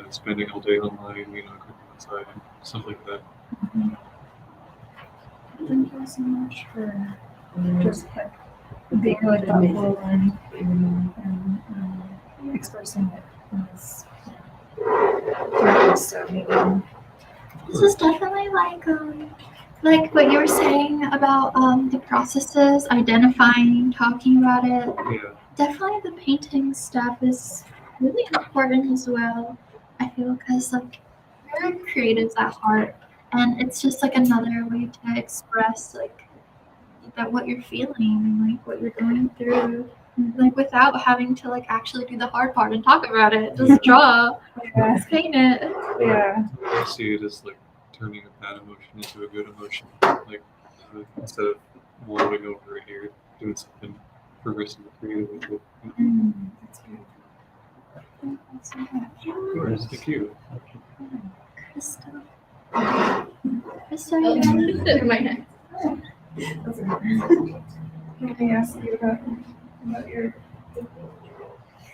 [SPEAKER 5] spending all day online, cooking outside, stuff like that.
[SPEAKER 2] thank you so much for just like being really thoughtful and expressing it in this medium.
[SPEAKER 9] This is definitely like what you were saying about the processes, identifying, talking about it.
[SPEAKER 5] Yeah,
[SPEAKER 9] Definitely the painting stuff is really important as well. I feel because like we're creatives at heart, and it's just like another way to express like that what you're feeling, like what you're going through, like without having to like actually do the hard part and talk about it. Just draw,
[SPEAKER 2] Yeah,
[SPEAKER 9] just paint it.
[SPEAKER 2] yeah,
[SPEAKER 5] I see it as like turning a bad emotion into a good emotion, like instead of wallowing over it here, doing something progressive and creative with it.
[SPEAKER 2] that's beautiful. Thank you so much.
[SPEAKER 5] Where's the cue?
[SPEAKER 9] Crystal. Crystal, you ready?
[SPEAKER 7] My neck.
[SPEAKER 2] That's okay. Can I ask you about your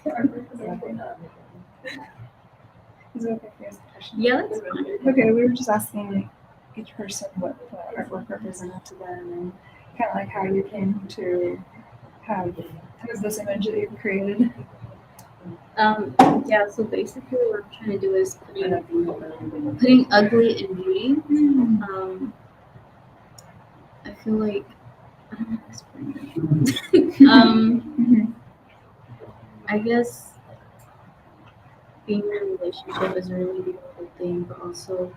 [SPEAKER 2] artwork? Is it okay if you ask a question?
[SPEAKER 7] Yeah, that's fine.
[SPEAKER 2] Okay, we were just asking each person what the artwork represented to them and kind of like how you came to have this image that you've created.
[SPEAKER 7] Yeah, so basically what I'm trying to do is putting ugly in beauty. I feel like I don't know how to explain it. I guess being in a relationship is a really beautiful thing, but also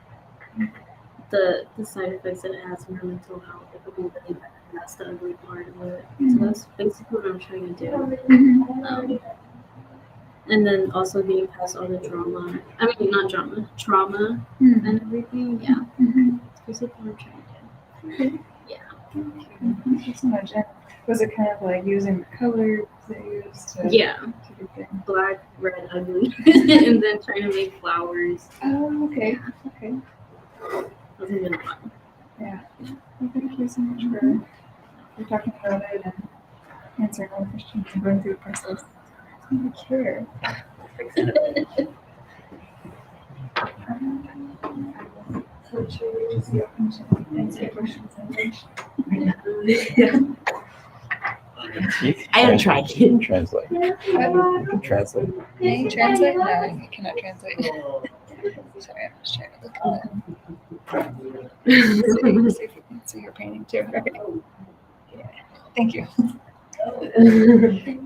[SPEAKER 7] the side effects that it has on your mental health, it could be really bad. And that's the ugly part of it. So that's basically what I'm trying to do. And then also getting past all the drama. I mean, not drama, trauma and everything. Yeah. It's basically what I'm trying to do.
[SPEAKER 2] Thank you so much. And was it kind of like using the colors they used to
[SPEAKER 7] Yeah.
[SPEAKER 2] to do things?
[SPEAKER 7] Black, red, ugly. And then trying to make flowers.
[SPEAKER 2] Oh, okay. Okay.
[SPEAKER 7] Wasn't really fun.
[SPEAKER 2] Yeah. Well, thank you so much for talking about it and answering all the questions and going through the process. Thank you. So should we just be open to answer questions in English?
[SPEAKER 8] I am trying.
[SPEAKER 1] You can translate. You can translate.
[SPEAKER 2] Can you translate? No, I cannot translate. Sorry, I'm just trying to look at that. See if you can see your painting too. Okay. Yeah. Thank you. Okay.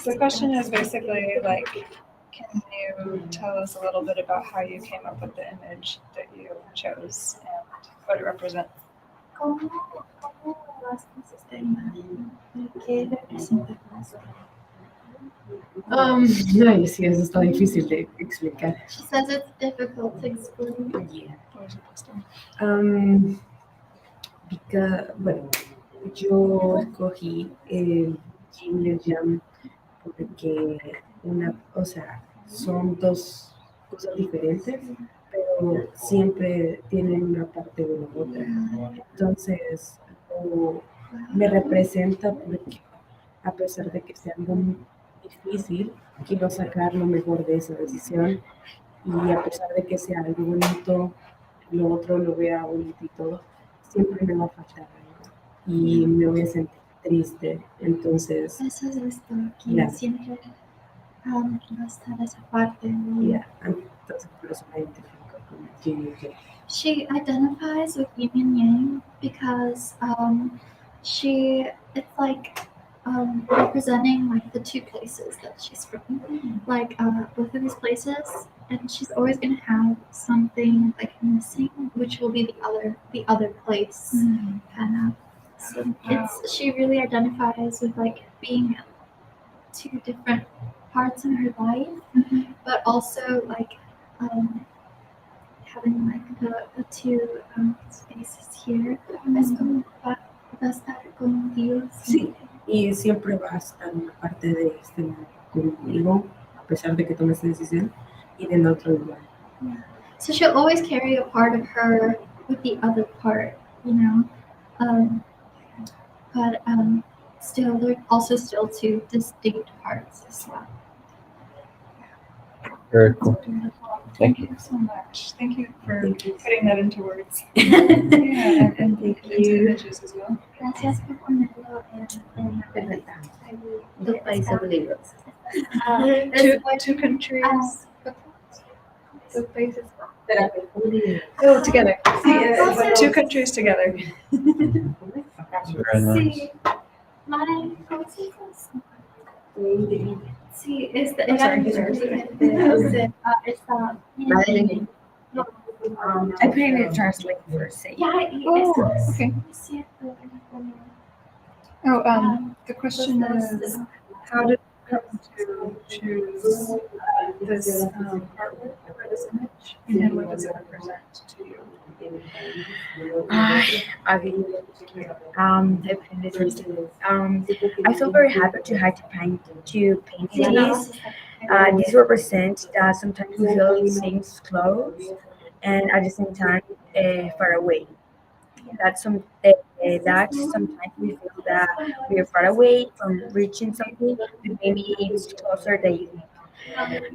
[SPEAKER 2] So the question is basically like, can you tell us a little bit about how you came up with the image that you chose and what it represents?
[SPEAKER 9] ¿Cómo vas a esta imagen? ¿Qué representa más?
[SPEAKER 8] Ay, sí, eso está difícil de explicar.
[SPEAKER 9] She says it's difficult to explain.
[SPEAKER 8] Bueno, yo escogí el yin y el yang porque son dos cosas diferentes, pero siempre tienen una parte de la otra. Entonces, me representa porque a pesar de que sea algo difícil, quiero sacar lo mejor de esa decisión y a pesar de que sea algo bonito, lo otro lo vea bonito y todo, siempre me va a faltar algo y me voy a sentir triste. Entonces,
[SPEAKER 9] Eso es esto, que
[SPEAKER 8] Yeah.
[SPEAKER 9] siempre va a estar esa parte. ¿no?
[SPEAKER 8] entonces por eso me identifico. Do you get
[SPEAKER 9] She identifies with yin and yang because it's like representing like the two places that she's from, like both of these places, and she's always gonna have something like missing, which will be the other place, kind of. So she really identifies with like being two different parts in her life, but also like having like the two spaces here. Es como va a estar con Dios.
[SPEAKER 8] Sí. Y siempre va a estar una parte de este lado conmigo, a pesar de que tome esta decisión, y del otro lugar.
[SPEAKER 9] So she'll always carry a part of her with the other part, you know. But still, they're also still two distinct parts as well.
[SPEAKER 1] Very cool.
[SPEAKER 2] Beautiful.
[SPEAKER 1] Thank
[SPEAKER 2] Thank you so much. Thank you for
[SPEAKER 8] Thank you.
[SPEAKER 2] putting that into words. Yeah, and
[SPEAKER 8] Thank
[SPEAKER 2] into
[SPEAKER 8] you.
[SPEAKER 2] images as well.
[SPEAKER 9] Gracias por ponerlo en
[SPEAKER 8] Perfecta.
[SPEAKER 6] Dos países libres.
[SPEAKER 2] Two countries. Two places.
[SPEAKER 8] Espérate.
[SPEAKER 2] Oh, together.
[SPEAKER 9] Entonces-
[SPEAKER 2] Two countries together.
[SPEAKER 1] Very nice.
[SPEAKER 9] Sí, ¿cómo se dice eso?
[SPEAKER 8] Sí.
[SPEAKER 9] Sí,
[SPEAKER 2] I'm sorry.
[SPEAKER 9] está. No,
[SPEAKER 10] I put in a translate for say.
[SPEAKER 9] ya, y
[SPEAKER 2] Oh,
[SPEAKER 9] es
[SPEAKER 2] okay.
[SPEAKER 9] cierto, como
[SPEAKER 2] Oh, the question is, how did you come to choose this artwork or this image, and what does it represent to you?
[SPEAKER 10] I put in the translate. I feel very happy to paint these. These represent that sometimes we feel things close and at the same time far away. That sometimes we feel that we are far away from reaching something, but maybe it's closer than you think.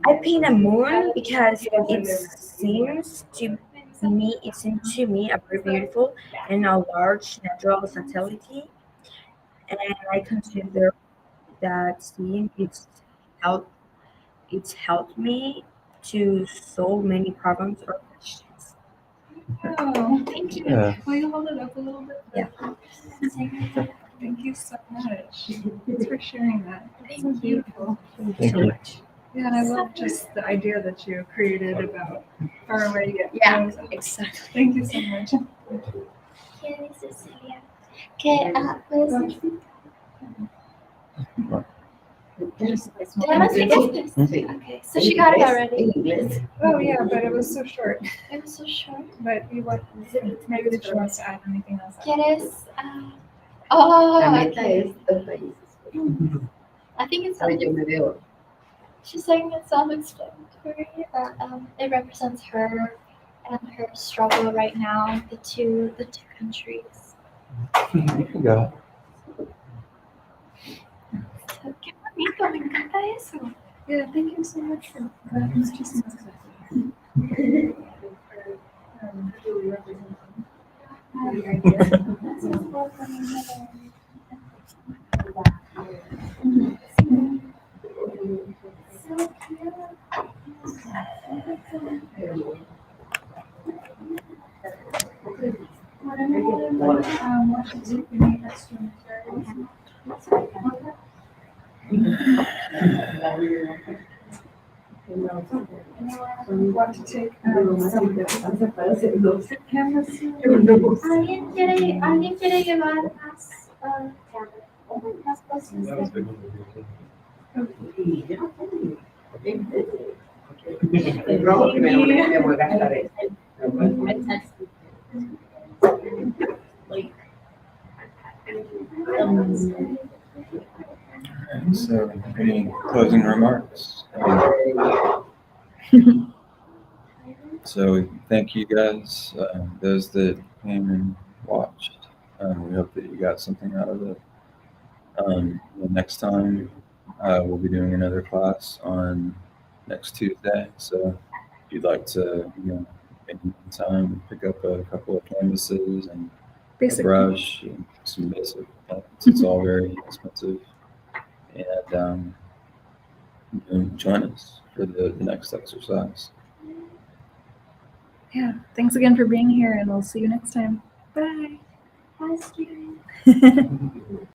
[SPEAKER 10] I paint a moon because it seems to me a very beautiful and a large natural satellite, and I consider that seeing it's helped me to solve many problems or questions.
[SPEAKER 2] Oh, thank you.
[SPEAKER 1] Yeah.
[SPEAKER 2] Will you hold it up a little bit?
[SPEAKER 10] Yeah.
[SPEAKER 2] Thank you so much. Thanks for sharing that. It's so beautiful.
[SPEAKER 1] Thank you.
[SPEAKER 2] Yeah, and I love just the idea that you created about far away yet.
[SPEAKER 10] Yeah,
[SPEAKER 2] close.
[SPEAKER 10] exactly.
[SPEAKER 2] Thank you so much.
[SPEAKER 9] ¿Qué dice Celia? Que puedes ¿Ya lo explicaste?
[SPEAKER 8] Sí.
[SPEAKER 9] Okay, so she got it already.
[SPEAKER 8] En inglés.
[SPEAKER 2] Oh yeah, but it was so short.
[SPEAKER 9] It was so short.
[SPEAKER 2] But you want maybe that she wants to add anything else.
[SPEAKER 9] ¿Quieres? Oh,
[SPEAKER 8] La
[SPEAKER 9] I
[SPEAKER 8] meta
[SPEAKER 9] thought-
[SPEAKER 8] es dos países.
[SPEAKER 9] I think it's
[SPEAKER 8] A ver, yo me veo.
[SPEAKER 9] she's saying it's self-explanatory that it represents her and her struggle right now, the two countries.
[SPEAKER 1] You can go.
[SPEAKER 9] So, qué bonito, me encanta eso.
[SPEAKER 2] Yeah, thank you so much for that. It's just want to take some canvas.
[SPEAKER 9] ¿Alguien quiere llevar más cosas?
[SPEAKER 8] El rojo que me voy a gastar es.
[SPEAKER 1] Alright, so any closing remarks? So thank you guys, those that came and watched. We hope that you got something out of it. The next time we'll be doing another class on next Tuesday. So if you'd like to, in time, pick up a couple of canvases and a brush and some basic paints. It's all very inexpensive. And join us for the next exercise.
[SPEAKER 2] Yeah, thanks again for being here, and we'll see you next time. Bye.
[SPEAKER 3] Bye, students.